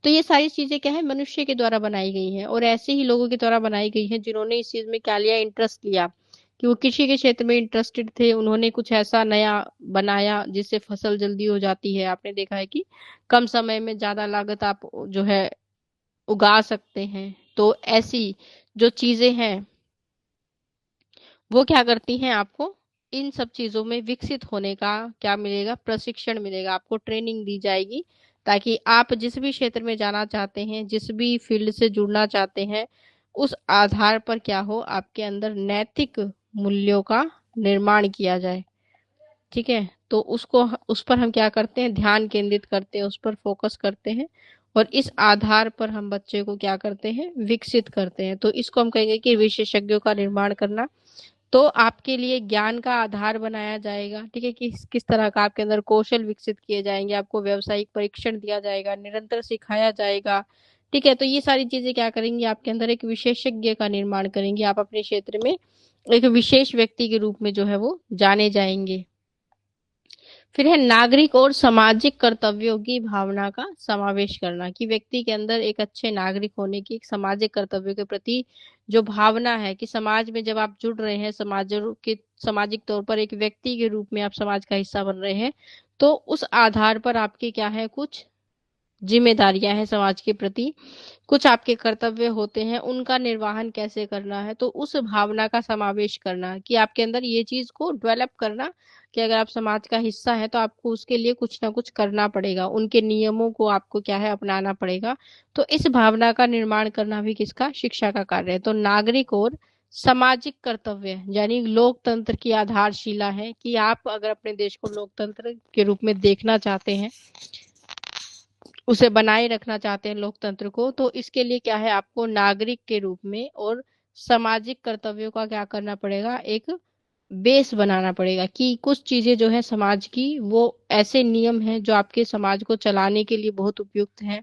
तो ये सारी चीजें क्या है, मनुष्य के द्वारा बनाई गई हैं, और ऐसे ही लोगों के द्वारा बनाई गई हैं जिन्होंने इस चीज में क्या लिया, इंटरेस्ट लिया, कि वो कृषि के क्षेत्र में इंटरेस्टेड थे, उन्होंने कुछ ऐसा नया बनाया जिससे फसल जल्दी हो जाती है। आपने देखा है कि कम समय में ज्यादा लागत आप जो है उगा सकते हैं। तो ऐसी जो चीजें हैं वो क्या करती हैं, आपको इन सब चीजों में विकसित होने का क्या मिलेगा, प्रशिक्षण मिलेगा, आपको ट्रेनिंग दी जाएगी, ताकि आप जिस भी क्षेत्र में जाना चाहते हैं, जिस भी फील्ड से जुड़ना चाहते हैं, उस आधार पर क्या हो, आपके अंदर नैतिक मूल्यों का निर्माण किया जाए। ठीक है, तो उसको, उस पर हम क्या करते हैं, ध्यान केंद्रित करते हैं, उस पर फोकस करते हैं, और इस आधार पर हम बच्चे को क्या करते हैं, विकसित करते हैं। तो इसको हम कहेंगे कि विशेषज्ञों का निर्माण करना। तो आपके लिए ज्ञान का आधार बनाया जाएगा, ठीक है, कि किस तरह का आपके अंदर कौशल विकसित किए जाएंगे, आपको व्यावसायिक परीक्षण दिया जाएगा, निरंतर सिखाया जाएगा। ठीक है, तो ये सारी चीजें क्या करेंगी, आपके अंदर एक विशेषज्ञ का निर्माण करेंगे, आप अपने क्षेत्र में एक विशेष व्यक्ति के रूप में जो है वो जाने जाएंगे। फिर है नागरिक और सामाजिक कर्तव्यों की भावना का समावेश करना, कि व्यक्ति के अंदर एक अच्छे नागरिक होने की, एक सामाजिक कर्तव्यों के प्रति जो भावना है, कि समाज में जब आप जुड़ रहे हैं, सामाजिक तौर पर एक व्यक्ति के रूप में आप समाज का हिस्सा बन रहे हैं, तो उस आधार पर आपकी क्या है, कुछ जिम्मेदारियां हैं समाज के प्रति, कुछ आपके कर्तव्य होते हैं, उनका निर्वहन कैसे करना है। तो उस भावना का समावेश करना, कि आपके अंदर ये चीज को डेवलप करना, कि अगर आप समाज का हिस्सा है तो आपको उसके लिए कुछ ना कुछ करना पड़ेगा, उनके नियमों को आपको क्या है, अपनाना पड़ेगा। तो इस भावना का निर्माण करना भी किसका, शिक्षा का कार्य है। तो नागरिक और सामाजिक कर्तव्य यानी लोकतंत्र की आधारशिला है, कि आप अगर अपने देश को लोकतंत्र के रूप में देखना चाहते हैं, उसे बनाए रखना चाहते हैं लोकतंत्र को, तो इसके लिए क्या है, आपको नागरिक के रूप में और सामाजिक कर्तव्यों का क्या करना पड़ेगा, एक बेस बनाना पड़ेगा, कि कुछ चीजें जो है समाज की, वो ऐसे नियम हैं जो आपके समाज को चलाने के लिए बहुत उपयुक्त हैं,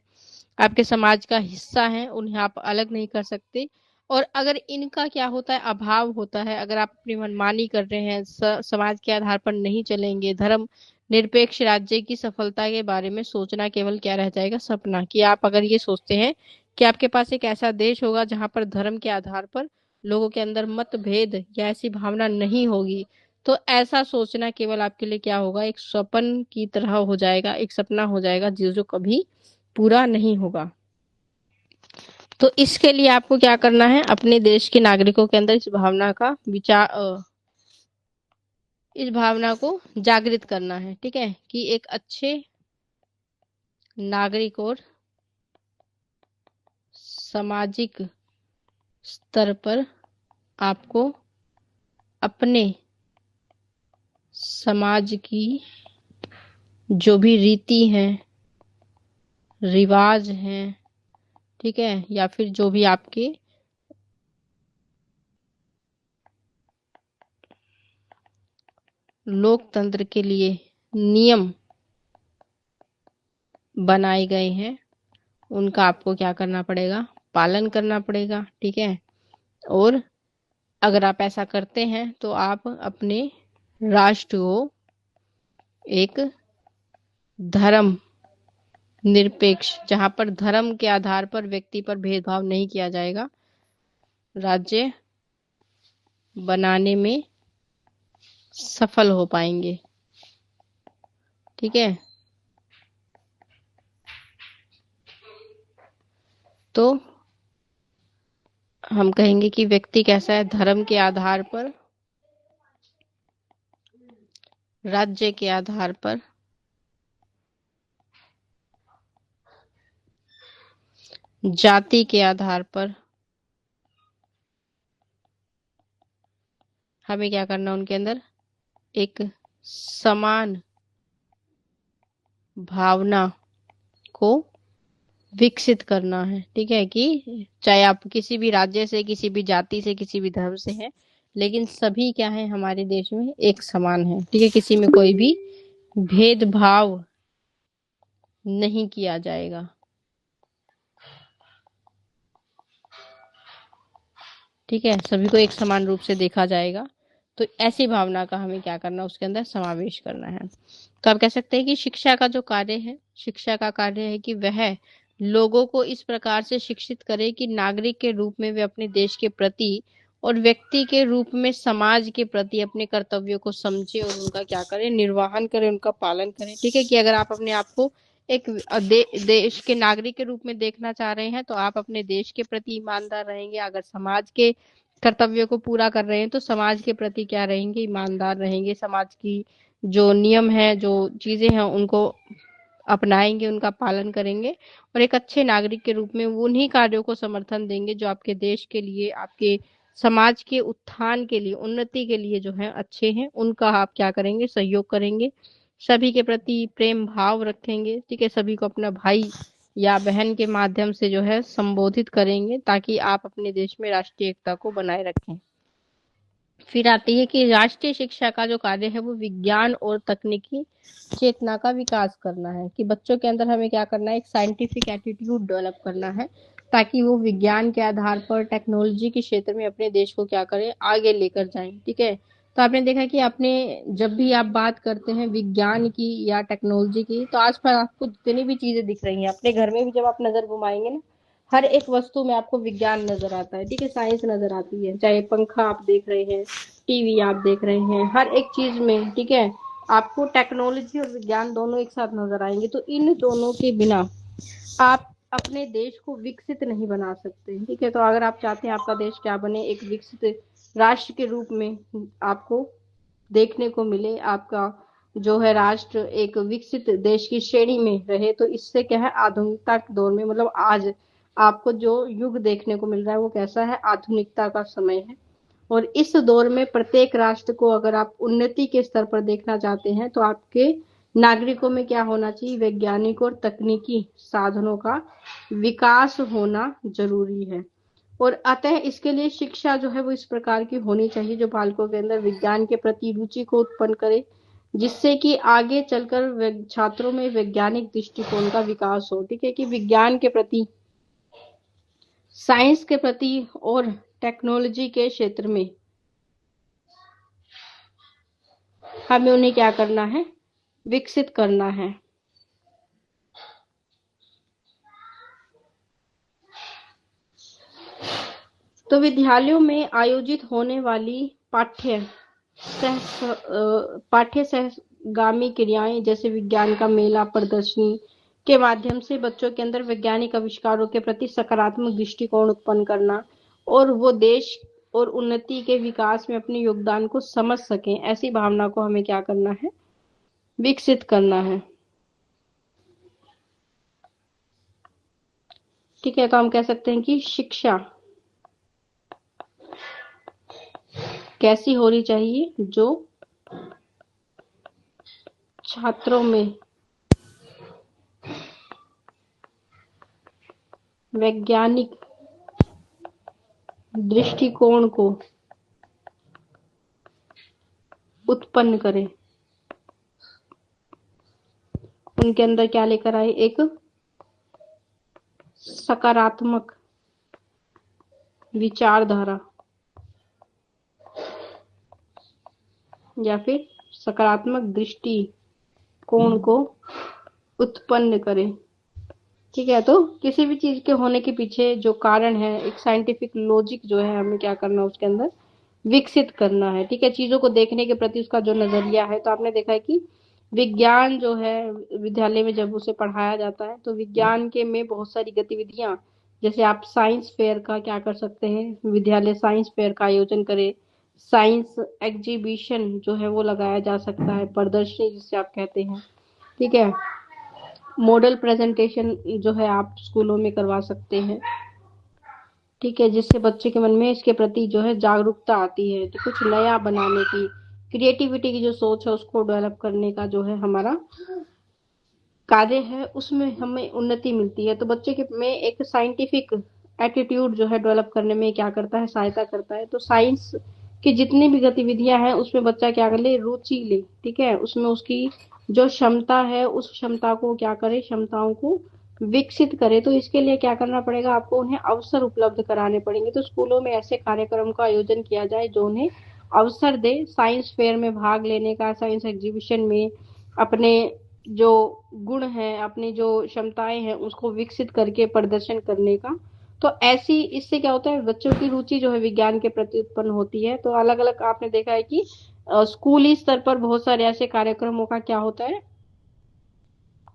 आपके समाज का हिस्सा है, उन्हें आप अलग नहीं कर सकते। और अगर इनका क्या होता है, अभाव होता है, अगर आप अपनी मनमानी कर रहे हैं, समाज के आधार पर नहीं चलेंगे, धर्म निरपेक्ष राज्य की सफलता के बारे में सोचना केवल क्या रह जाएगा, सपना। कि आप अगर ये सोचते हैं कि आपके पास एक ऐसा देश होगा जहां पर धर्म के आधार पर लोगों के अंदर मतभेद या ऐसी भावना नहीं होगी, तो ऐसा सोचना केवल आपके लिए क्या होगा, एक स्वप्न की तरह हो जाएगा, एक सपना हो जाएगा जो कभी पूरा नहीं होगा। तो इसके लिए आपको क्या करना है, अपने देश के नागरिकों के अंदर इस भावना को जागृत करना है। ठीक है, कि एक अच्छे नागरिक और सामाजिक स्तर पर आपको अपने समाज की जो भी रीति है, रिवाज हैं, ठीक है, या फिर जो भी आपके लोकतंत्र के लिए नियम बनाए गए हैं उनका आपको क्या करना पड़ेगा, पालन करना पड़ेगा। ठीक है। और अगर आप ऐसा करते हैं तो आप अपने राष्ट्र को एक धर्म निरपेक्ष, जहां पर धर्म के आधार पर व्यक्ति पर भेदभाव नहीं किया जाएगा, राज्य बनाने में सफल हो पाएंगे। ठीक है। तो हम कहेंगे कि व्यक्ति कैसा है, धर्म के आधार पर, राज्य के आधार पर, जाति के आधार पर हमें क्या करना, उनके अंदर एक समान भावना को विकसित करना है। ठीक है, कि चाहे आप किसी भी राज्य से, किसी भी जाति से, किसी भी धर्म से हैं, लेकिन सभी क्या है हमारे देश में एक समान है। ठीक है, किसी में कोई भी भेदभाव नहीं किया जाएगा। ठीक है, सभी को एक समान रूप से देखा जाएगा। तो ऐसी भावना का हमें क्या करना, उसके अंदर समावेश करना है। तो आप कह सकते हैं कि शिक्षा का जो कार्य है, शिक्षा का कार्य है कि वह लोगों को इस प्रकार से शिक्षित करे कि नागरिक के रूप में वे अपने देश के प्रति और व्यक्ति के रूप में समाज के प्रति अपने कर्तव्यों को समझे और उनका क्या करें, निर्वहन करें, उनका पालन करें। ठीक है, कि अगर आप अपने आप को एक देश के नागरिक के रूप में देखना चाह रहे हैं तो आप अपने देश के प्रति ईमानदार रहेंगे। अगर समाज के कर्तव्यों को पूरा कर रहे हैं तो समाज के प्रति क्या रहेंगे, ईमानदार रहेंगे। समाज की जो नियम है, जो चीजें हैं, उनको अपनाएंगे, उनका पालन करेंगे और एक अच्छे नागरिक के रूप में वो उन्हीं कार्यों को समर्थन देंगे जो आपके देश के लिए, आपके समाज के उत्थान के लिए, उन्नति के लिए जो है अच्छे हैं। उनका आप क्या करेंगे, सहयोग करेंगे, सभी के प्रति प्रेम भाव रखेंगे। ठीक है, सभी को अपना भाई या बहन के माध्यम से जो है संबोधित करेंगे ताकि आप अपने देश में राष्ट्रीय एकता को बनाए रखें। फिर आती है कि राष्ट्रीय शिक्षा का जो कार्य है वो विज्ञान और तकनीकी चेतना का विकास करना है। कि बच्चों के अंदर हमें क्या करना है, एक साइंटिफिक एटीट्यूड डेवलप करना है ताकि वो विज्ञान के आधार पर टेक्नोलॉजी के क्षेत्र में अपने देश को क्या करें, आगे लेकर जाएं। ठीक है, तो आपने देखा कि आपने जब भी आप बात करते हैं विज्ञान की या टेक्नोलॉजी की, तो आसपास आपको जितनी भी चीजें दिख रही हैं, अपने घर में भी जब आप नजर घुमाएंगे ना, हर एक वस्तु में आपको विज्ञान नजर आता है। ठीक है, साइंस नजर आती है, चाहे पंखा आप देख रहे हैं, टीवी आप देख रहे हैं, हर एक चीज में ठीक है आपको टेक्नोलॉजी और विज्ञान दोनों एक साथ नजर आएंगे। तो इन दोनों के बिना आप अपने देश को विकसित नहीं बना सकते। ठीक है, तो अगर आप चाहते हैं आपका देश क्या बने, एक विकसित राष्ट्र के रूप में आपको देखने को मिले, आपका जो है राष्ट्र एक विकसित देश की श्रेणी में रहे, तो इससे क्या है, आधुनिकता के दौर में, मतलब आज आपको जो युग देखने को मिल रहा है वो कैसा है, आधुनिकता का समय है। और इस दौर में प्रत्येक राष्ट्र को अगर आप उन्नति के स्तर पर देखना चाहते हैं तो आपके नागरिकों में क्या होना चाहिए, वैज्ञानिक और तकनीकी साधनों का विकास होना जरूरी है। और अतः इसके लिए शिक्षा जो है वो इस प्रकार की होनी चाहिए जो बालकों के अंदर विज्ञान के प्रति रुचि को उत्पन्न करे, जिससे कि आगे चलकर छात्रों में वैज्ञानिक दृष्टिकोण का विकास हो। ठीक है, कि विज्ञान के प्रति, साइंस के प्रति और टेक्नोलॉजी के क्षेत्र में हमें उन्हें क्या करना है, विकसित करना है। तो विद्यालयों में आयोजित होने वाली पाठ्य सहगामी क्रियाएं जैसे विज्ञान का मेला, प्रदर्शनी के माध्यम से बच्चों के अंदर वैज्ञानिक आविष्कारों के प्रति सकारात्मक दृष्टिकोण उत्पन्न करना और वो देश और उन्नति के विकास में अपने योगदान को समझ सकें, ऐसी भावना को हमें क्या करना है, विकसित करना है। ठीक है, तो हम कह सकते हैं कि शिक्षा कैसी होनी चाहिए, जो छात्रों में वैज्ञानिक दृष्टिकोण को उत्पन्न करें, उनके अंदर क्या लेकर आए, एक सकारात्मक विचारधारा या फिर सकारात्मक दृष्टिकोण को उत्पन्न करें। ठीक है, तो किसी भी चीज के होने के पीछे जो कारण है, एक साइंटिफिक लॉजिक जो है हमें क्या करना है, उसके अंदर विकसित करना है। ठीक है, चीजों को देखने के प्रति उसका जो नजरिया है, तो आपने देखा है कि विज्ञान जो है विद्यालय में जब उसे पढ़ाया जाता है तो विज्ञान के में बहुत सारी गतिविधियां, जैसे आप साइंस फेयर का क्या कर सकते हैं, विद्यालय साइंस फेयर का आयोजन करे, साइंस एग्जीबिशन जो है वो लगाया जा सकता है, प्रदर्शनी जिसे आप कहते हैं। ठीक है, मॉडल प्रेजेंटेशन जो है आप स्कूलों में करवा सकते हैं। ठीक है, जिससे बच्चे के मन में इसके प्रति जो है जागरूकता आती है, तो कुछ नया बनाने की, क्रिएटिविटी की जो सोच है उसको डेवलप करने का जो है हमारा कार्य है, उसमें हमें उन्नति मिलती है। तो बच्चे के में एक साइंटिफिक एटीट्यूड जो है डेवलप करने में क्या करता है, सहायता करता है। तो साइंस की जितनी भी गतिविधियां हैं उसमें बच्चा क्या कर ले, रुचि ले। ठीक है, उसमें उसकी जो क्षमता है उस क्षमता को क्या करे, क्षमताओं को विकसित करे। तो इसके लिए क्या करना पड़ेगा, आपको उन्हें अवसर उपलब्ध कराने पड़ेंगे। तो स्कूलों में ऐसे कार्यक्रम का आयोजन किया जाए जो उन्हें अवसर दे साइंस फेयर में भाग लेने का, साइंस एग्जीबिशन में अपने जो गुण है, अपनी जो क्षमताएं हैं उसको विकसित करके प्रदर्शन करने का। तो ऐसी इससे क्या होता है, बच्चों की रुचि जो है विज्ञान के प्रति उत्पन्न होती है। तो अलग अलग आपने देखा है कि स्कूली स्तर पर बहुत सारे ऐसे कार्यक्रमों का क्या होता है,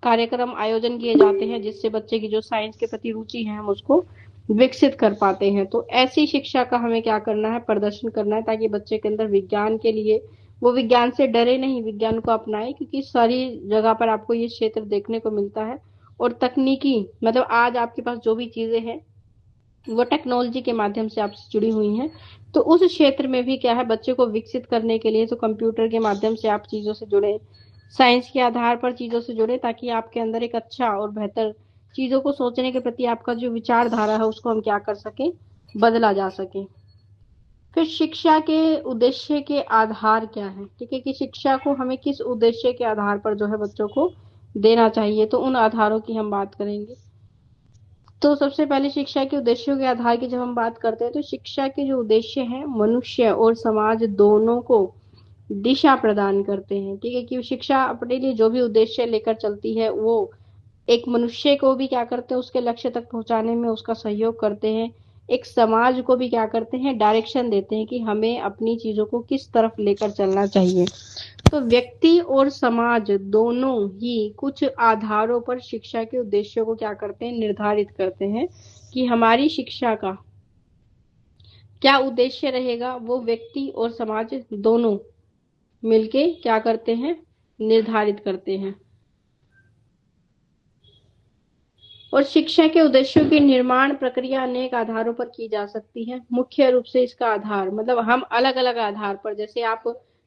कार्यक्रम आयोजन किए जाते हैं जिससे बच्चे की जो साइंस के प्रति रुचि है हम उसको विकसित कर पाते हैं। तो ऐसी शिक्षा का हमें क्या करना है, प्रदर्शन करना है, ताकि बच्चे के अंदर विज्ञान के लिए वो विज्ञान से डरे नहीं, विज्ञान को अपनाए। क्योंकि सारी जगह पर आपको ये क्षेत्र देखने को मिलता है। और तकनीकी मतलब आज आपके पास जो भी चीजें हैं वो टेक्नोलॉजी के माध्यम से आपसे जुड़ी हुई हैं। तो उस क्षेत्र में भी क्या है, बच्चे को विकसित करने के लिए तो कंप्यूटर के माध्यम से आप चीजों से जुड़े, साइंस के आधार पर चीजों से जुड़े, ताकि आपके अंदर एक अच्छा और बेहतर चीजों को सोचने के प्रति आपका जो विचारधारा है उसको हम क्या कर सके, बदला जा सके। फिर शिक्षा के उद्देश्य के आधार क्या है। ठीक है, कि शिक्षा को हमें किस उद्देश्य के आधार पर जो है बच्चों को देना चाहिए, तो उन आधारों की हम बात करेंगे। तो सबसे पहले शिक्षा के उद्देश्यों के आधार की जब हम बात करते हैं, तो शिक्षा के जो उद्देश्य हैं मनुष्य और समाज दोनों को दिशा प्रदान करते हैं। ठीक है, कि शिक्षा अपने लिए जो भी उद्देश्य लेकर चलती है वो एक मनुष्य को भी क्या करते हैं, उसके लक्ष्य तक पहुंचाने में उसका सहयोग करते हैं। एक समाज को भी क्या करते हैं, डायरेक्शन देते हैं कि हमें अपनी चीजों को किस तरफ लेकर चलना चाहिए। तो व्यक्ति और समाज दोनों ही कुछ आधारों पर शिक्षा के उद्देश्यों को क्या करते हैं, निर्धारित करते हैं कि हमारी शिक्षा का क्या उद्देश्य रहेगा, वो व्यक्ति और समाज दोनों मिलके क्या करते हैं, निर्धारित करते हैं। और शिक्षा के उद्देश्यों की निर्माण प्रक्रिया अनेक आधारों पर की जा सकती है। मुख्य रूप से इसका आधार मतलब हम अलग अलग आधार पर, जैसे आप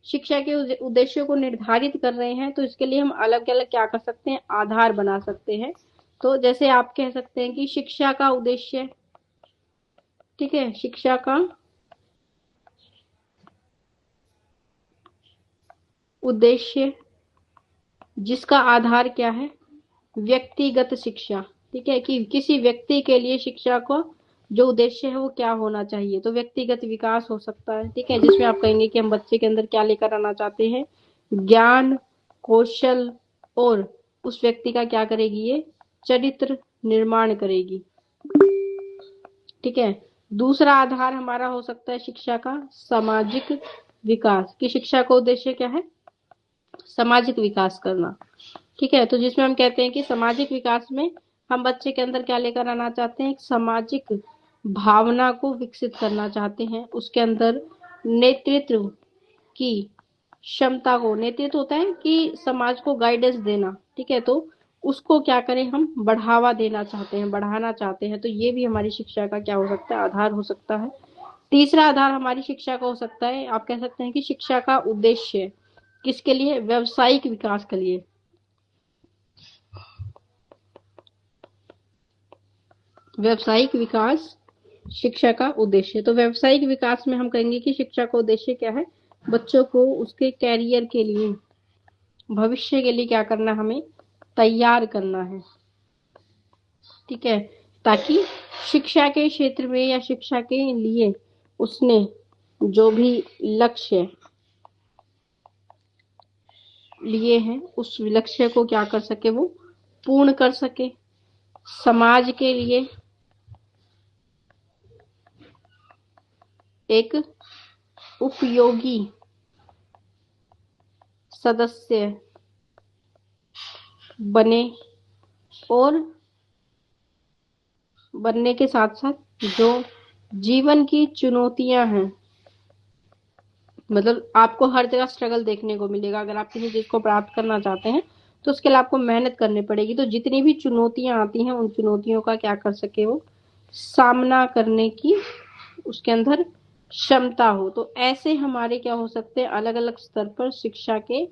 शिक्षा के उद्देश्यों को निर्धारित कर रहे हैं तो इसके लिए हम अलग अलग क्या कर सकते हैं, आधार बना सकते हैं। तो जैसे आप कह सकते हैं कि शिक्षा का उद्देश्य, ठीक है, शिक्षा का उद्देश्य जिसका आधार क्या है, व्यक्तिगत शिक्षा। ठीक है, कि किसी व्यक्ति के लिए शिक्षा को जो उद्देश्य है वो क्या होना चाहिए, तो व्यक्तिगत विकास हो सकता है। ठीक है, जिसमें आप कहेंगे कि हम बच्चे के अंदर क्या लेकर आना चाहते हैं, ज्ञान, कौशल, और उस व्यक्ति का क्या करेगी, ये चरित्र निर्माण करेगी। ठीक है, दूसरा आधार हमारा हो सकता है शिक्षा का सामाजिक विकास, की शिक्षा का उद्देश्य क्या है, सामाजिक विकास करना। ठीक है, तो जिसमें हम कहते हैं कि सामाजिक विकास में हम बच्चे के अंदर क्या लेकर आना चाहते हैं, एक सामाजिक भावना को विकसित करना चाहते हैं। उसके अंदर नेतृत्व की क्षमता को, नेतृत्व होता है कि समाज को गाइडेंस देना। ठीक है, तो उसको क्या करें, हम बढ़ावा देना चाहते हैं, बढ़ाना चाहते हैं। तो ये भी हमारी शिक्षा का क्या हो सकता है, आधार हो सकता है। तीसरा आधार हमारी शिक्षा का हो सकता है, आप कह सकते हैं कि शिक्षा का उद्देश्य किसके लिए, व्यवसायिक विकास के लिए। व्यवसायिक विकास शिक्षा का उद्देश्य। तो व्यवसायिक विकास में हम कहेंगे कि शिक्षा का उद्देश्य क्या है, बच्चों को उसके कैरियर के लिए, भविष्य के लिए क्या करना, हमें तैयार करना है। ठीक है, ताकि शिक्षा के क्षेत्र में या शिक्षा के लिए उसने जो भी लक्ष्य लिए हैं उस लक्ष्य को क्या कर सके, वो पूर्ण कर सके। समाज के लिए एक उपयोगी सदस्य बने, और बनने के साथ साथ जो जीवन की चुनौतियां हैं, मतलब आपको हर जगह स्ट्रगल देखने को मिलेगा। अगर आप किसी चीज को प्राप्त करना चाहते हैं तो उसके लिए आपको मेहनत करनी पड़ेगी। तो जितनी भी चुनौतियां आती हैं उन चुनौतियों का क्या कर सके, वो सामना करने की उसके अंदर क्षमता हो। तो ऐसे हमारे क्या हो सकते हैं, अलग अलग स्तर पर शिक्षा के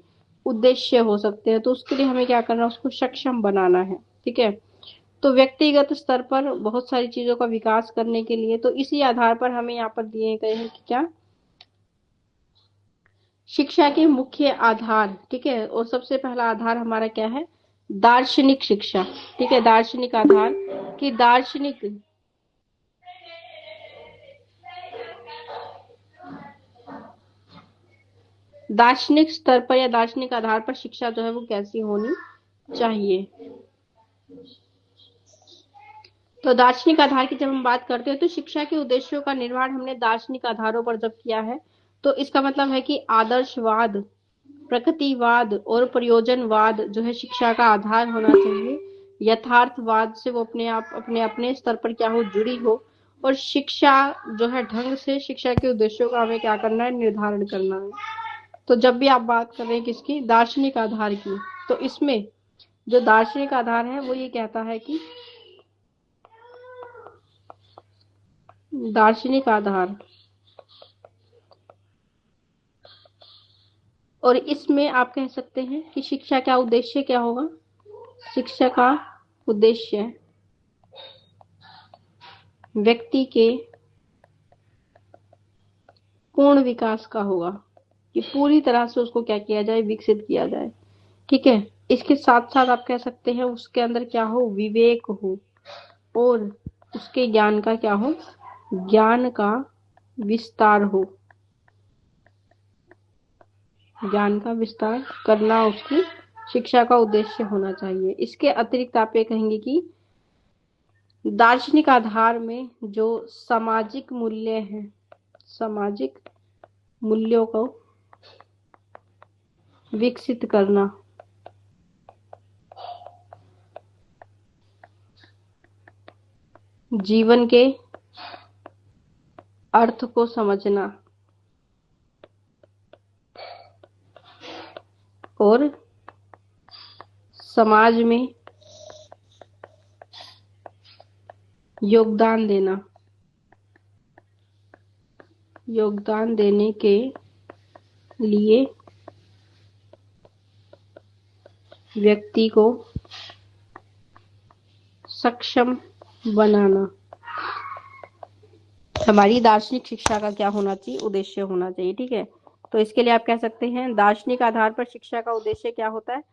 उद्देश्य हो सकते हैं। तो उसके लिए हमें क्या करना है, उसको सक्षम बनाना है। ठीक है, तो व्यक्तिगत स्तर पर बहुत सारी चीजों का विकास करने के लिए, तो इसी आधार पर हमें यहाँ पर दिए गए हैं कि क्या, शिक्षा के मुख्य आधार। ठीक है, और सबसे पहला आधार हमारा क्या है, दार्शनिक शिक्षा। ठीक है, दार्शनिक आधार कि दार्शनिक स्तर पर या दार्शनिक आधार पर शिक्षा जो है वो कैसी होनी चाहिए। तो दार्शनिक आधार की जब हम बात करते हैं तो शिक्षा के उद्देश्यों का निर्माण हमने दार्शनिक आधारों पर जब किया है तो इसका मतलब है कि आदर्शवाद, प्रकृतिवाद और प्रयोजनवाद जो है शिक्षा का आधार होना चाहिए। यथार्थवाद से वो अपने आप अपने अपने स्तर पर क्या हो, जुड़ी हो। और शिक्षा जो है ढंग से शिक्षा के उद्देश्यों का हमें क्या करना है, निर्धारण करना है। तो जब भी आप बात कर रहे हैं किसकी, दार्शनिक आधार की, तो इसमें जो दार्शनिक आधार है वो ये कहता है कि दार्शनिक आधार, और इसमें आप कह सकते हैं कि शिक्षा का उद्देश्य क्या होगा, शिक्षा का उद्देश्य व्यक्ति के पूर्ण विकास का होगा, कि पूरी तरह से उसको क्या किया जाए, विकसित किया जाए। ठीक है, इसके साथ साथ आप कह सकते हैं उसके अंदर क्या हो, विवेक हो, और उसके ज्ञान का क्या हो, ज्ञान का विस्तार हो। ज्ञान का विस्तार करना उसकी शिक्षा का उद्देश्य होना चाहिए। इसके अतिरिक्त आप ये कहेंगे कि दार्शनिक आधार में जो सामाजिक मूल्य हैं, सामाजिक मूल्यों को विकसित करना, जीवन के अर्थ को समझना, और समाज में योगदान देना, योगदान देने के लिए व्यक्ति को सक्षम बनाना हमारी दार्शनिक शिक्षा का क्या होना चाहिए, उद्देश्य होना चाहिए। ठीक है, तो इसके लिए आप कह सकते हैं दार्शनिक आधार पर शिक्षा का उद्देश्य क्या होता है,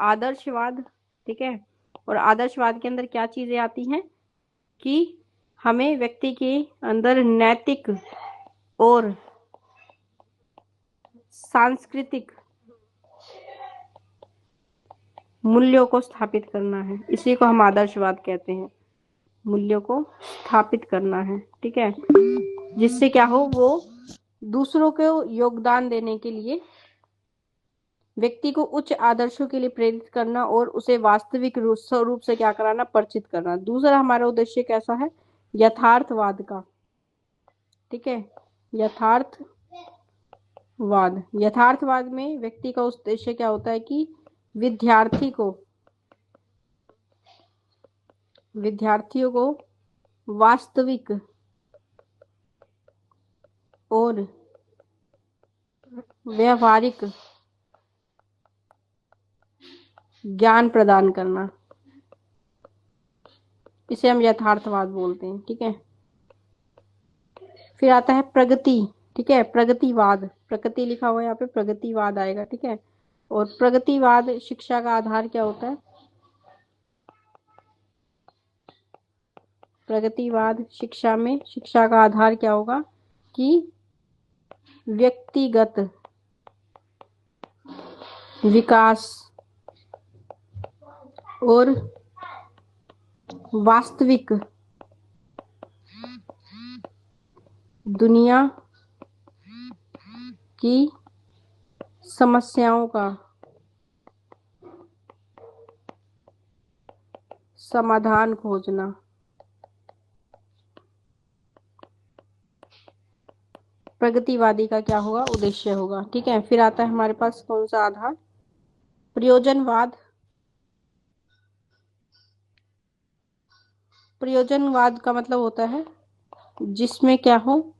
आदर्शवाद। ठीक है, और आदर्शवाद के अंदर क्या चीजें आती हैं कि हमें व्यक्ति के अंदर नैतिक और सांस्कृतिक मूल्यों को स्थापित करना है। इसी को हम आदर्शवाद कहते हैं, मूल्यों को स्थापित करना है। ठीक है, जिससे क्या हो, वो दूसरों को योगदान देने के लिए व्यक्ति को उच्च आदर्शों के लिए प्रेरित करना और उसे वास्तविक रूप से क्या कराना, परिचित करना। दूसरा हमारा उद्देश्य कैसा है, यथार्थवाद का। ठीक है, यथार्थवाद में व्यक्ति का उद्देश्य क्या होता है कि विद्यार्थियों को वास्तविक और व्यवहारिक ज्ञान प्रदान करना, इसे हम यथार्थवाद बोलते हैं। ठीक है, फिर आता है प्रगति। ठीक है। प्रगतिवाद, प्रगति लिखा हुआ है यहाँ पे, प्रगतिवाद आएगा। ठीक है। और प्रगतिवाद शिक्षा का आधार क्या होता है? प्रगतिवाद शिक्षा में शिक्षा का आधार क्या होगा कि व्यक्तिगत विकास और वास्तविक दुनिया की समस्याओं का समाधान खोजना। प्रगतिवादी का क्या होगा? उद्देश्य होगा। ठीक है। फिर आता है हमारे पास कौन सा आधार? प्रयोजनवाद। प्रयोजनवाद का मतलब होता है जिसमें क्या हो?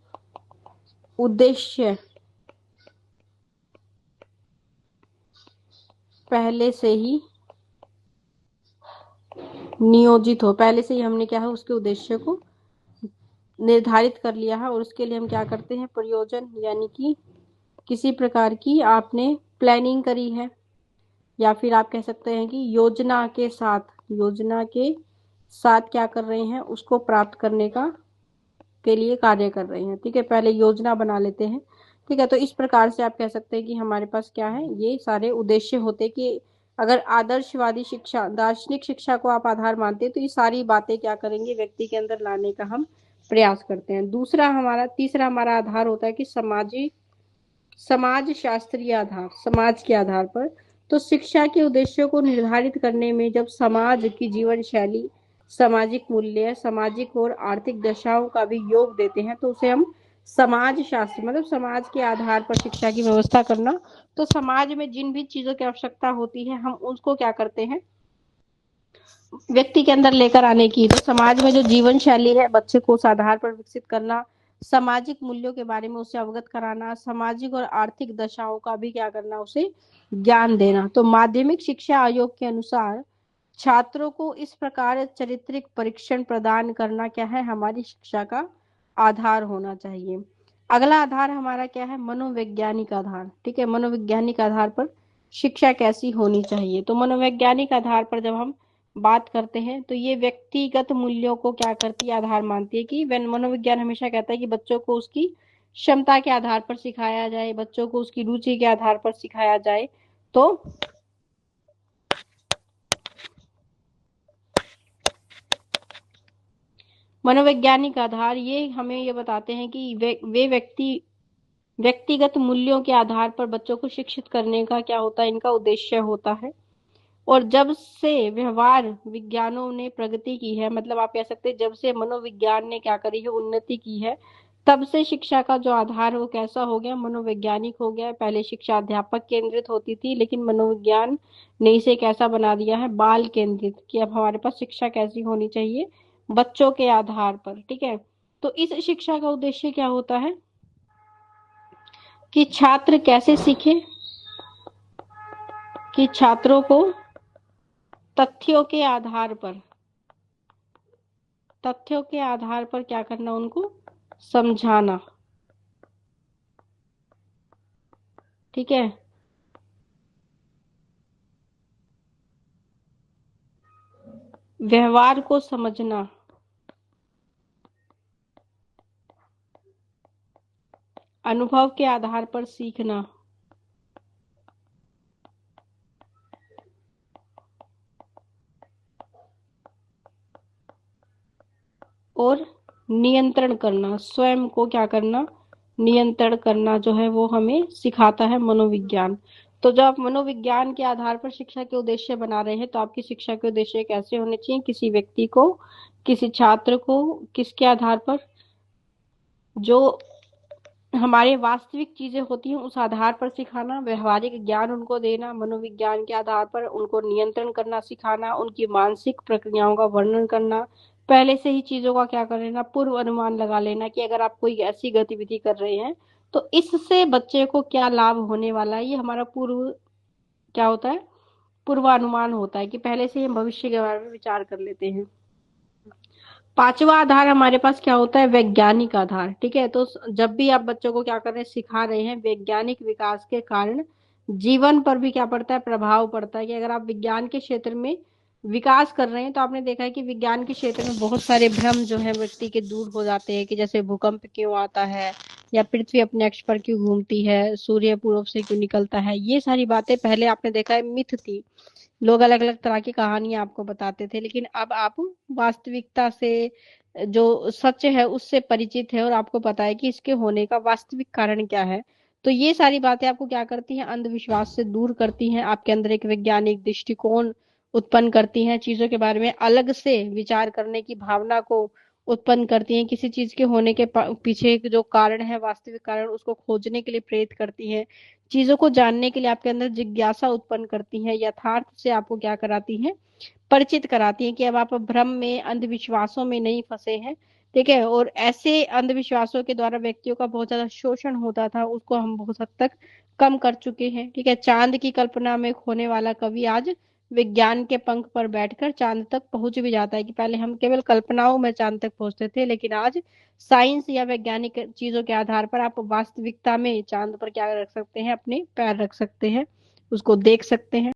उद्देश्य पहले से ही नियोजित हो, पहले से ही हमने क्या है उसके उद्देश्य को निर्धारित कर लिया है और उसके लिए हम क्या करते हैं? प्रयोजन, यानी कि किसी प्रकार की आपने प्लानिंग करी है, या फिर आप कह सकते हैं कि योजना के साथ क्या कर रहे हैं? उसको प्राप्त करने का के लिए कार्य कर रहे हैं। ठीक है। पहले योजना बना लेते हैं। ठीक है। तो इस प्रकार से आप कह सकते हैं कि हमारे पास क्या है? ये सारे उद्देश्य होते कि अगर आदर्शवादी शिक्षा, दार्शनिक शिक्षा को आप आधार मानते हैं तो ये सारी बातें क्या करेंगे? व्यक्ति के अंदर लाने का हम प्रयास करते हैं। तीसरा हमारा आधार होता है कि समाज शास्त्रीय आधार, समाज के आधार पर। तो शिक्षा के उद्देश्यों को निर्धारित करने में जब समाज की जीवन शैली, सामाजिक मूल्य, सामाजिक और आर्थिक दशाओं का भी योग देते हैं तो उसे हम समाज शास्त्र, मतलब समाज के आधार पर शिक्षा की व्यवस्था करना। तो समाज में जिन भी चीजों की आवश्यकता होती है हम उसको क्या करते हैं? व्यक्ति के अंदर लेकर आने की। तो समाज में जो जीवन शैली है बच्चे को उस आधार पर विकसित करना, सामाजिक मूल्यों के बारे में उसे अवगत कराना, सामाजिक और आर्थिक दशाओं का भी क्या करना? उसे ज्ञान देना। तो माध्यमिक शिक्षा आयोग के अनुसार छात्रों को इस प्रकार चारित्रिक परीक्षण प्रदान करना क्या है? हमारी शिक्षा का आधार होना चाहिए। अगला आधार हमारा क्या है? मनोवैज्ञानिक आधार। ठीक है। मनोवैज्ञानिक आधार पर शिक्षा कैसी होनी चाहिए? तो मनोवैज्ञानिक आधार पर जब हम बात करते हैं तो ये व्यक्तिगत मूल्यों को क्या करती है? आधार मानती है कि मनोविज्ञान हमेशा कहता है कि बच्चों को उसकी क्षमता के आधार पर सिखाया जाए, बच्चों को उसकी रुचि के आधार पर सिखाया जाए। तो मनोवैज्ञानिक आधार ये हमें ये बताते हैं कि वे व्यक्तिगत मूल्यों के आधार पर बच्चों को शिक्षित करने का क्या होता है? इनका उद्देश्य होता है। और जब से व्यवहार विज्ञानों ने प्रगति की है, मतलब आप कह सकते हैं जब से मनोविज्ञान ने क्या करी है? उन्नति की है, तब से शिक्षा का जो आधार है वो कैसा हो गया? मनोवैज्ञानिक हो गया है। पहले शिक्षा अध्यापक केंद्रित होती थी, लेकिन मनोविज्ञान ने इसे कैसा बना दिया है? बाल केंद्रित, कि अब हमारे पास शिक्षा कैसी होनी चाहिए? बच्चों के आधार पर। ठीक है। तो इस शिक्षा का उद्देश्य क्या होता है कि छात्र कैसे सीखे? कि छात्रों को तथ्यों के आधार पर, तथ्यों के आधार पर क्या करना? उनको समझाना। ठीक है। व्यवहार को समझना, अनुभव के आधार पर सीखना, और नियंत्रण करना, स्वयं को क्या करना? नियंत्रण करना जो है वो हमें सिखाता है मनोविज्ञान। तो जब आप मनोविज्ञान के आधार पर शिक्षा के उद्देश्य बना रहे हैं तो आपकी शिक्षा के उद्देश्य कैसे होने चाहिए? किसी व्यक्ति को, किसी छात्र को किसके आधार पर? जो हमारे वास्तविक चीजें होती हैं उस आधार पर सिखाना, व्यवहारिक ज्ञान उनको देना, मनोविज्ञान के आधार पर उनको नियंत्रण करना सिखाना, उनकी मानसिक प्रक्रियाओं का वर्णन करना, पहले से ही चीजों का क्या कर लेना? पूर्व अनुमान लगा लेना कि अगर आप कोई ऐसी गतिविधि कर रहे हैं तो इससे बच्चे को क्या लाभ होने वाला है। ये हमारा क्या होता है? पूर्वानुमान होता है कि पहले से ही हम भविष्य के बारे में विचार कर लेते हैं। पांचवा आधार हमारे पास क्या होता है? वैज्ञानिक आधार। ठीक है, तो जब भी आप बच्चों को क्या कर रहे हैं, सिखा रहे हैं, वैज्ञानिक विकास के कारण जीवन पर भी क्या पड़ता है? प्रभाव पड़ता है। कि अगर आप विज्ञान के क्षेत्र में विकास कर रहे हैं तो आपने देखा है कि विज्ञान के क्षेत्र में बहुत सारे भ्रम जो है व्यक्ति के दूर हो जाते हैं। कि जैसे भूकंप क्यों आता है, या पृथ्वी अपने अक्ष पर क्यों घूमती है, सूर्य पूर्व से क्यों निकलता है, ये सारी बातें पहले आपने देखा है मिथ थी। लोग अलग अलग तरह की कहानियां आपको बताते थे, लेकिन अब आप वास्तविकता से, जो सच है उससे परिचित है और आपको पता है कि इसके होने का वास्तविक कारण क्या है। तो ये सारी बातें आपको क्या करती हैं? अंधविश्वास से दूर करती हैं, आपके अंदर एक वैज्ञानिक दृष्टिकोण उत्पन्न करती हैं, चीजों के बारे में अलग से विचार करने की भावना को उत्पन्न करती हैं, किसी चीज के होने के पीछे एक जो कारण है, वास्तविक कारण, उसको खोजने के लिए प्रेरित करती हैं, चीजों को जानने के लिए आपके अंदर जिज्ञासा उत्पन्न करती हैं, यथार्थ से आपको क्या कराती हैं? परिचित कराती हैं, कि अब आप भ्रम में, अंधविश्वासों में नहीं फंसे हैं। ठीक है, और ऐसे अंधविश्वासों के द्वारा व्यक्तियों का बहुत ज्यादा शोषण होता था, उसको हम बहुत हद तक कम कर चुके हैं। ठीक है, चांद की कल्पना में खोने वाला कवि आज विज्ञान के पंख पर बैठकर चांद तक पहुंच भी जाता है। कि पहले हम केवल कल्पनाओं में चांद तक पहुंचते थे, लेकिन आज साइंस या वैज्ञानिक चीजों के आधार पर आप वास्तविकता में चांद पर क्या रख सकते हैं? अपने पैर रख सकते हैं, उसको देख सकते हैं।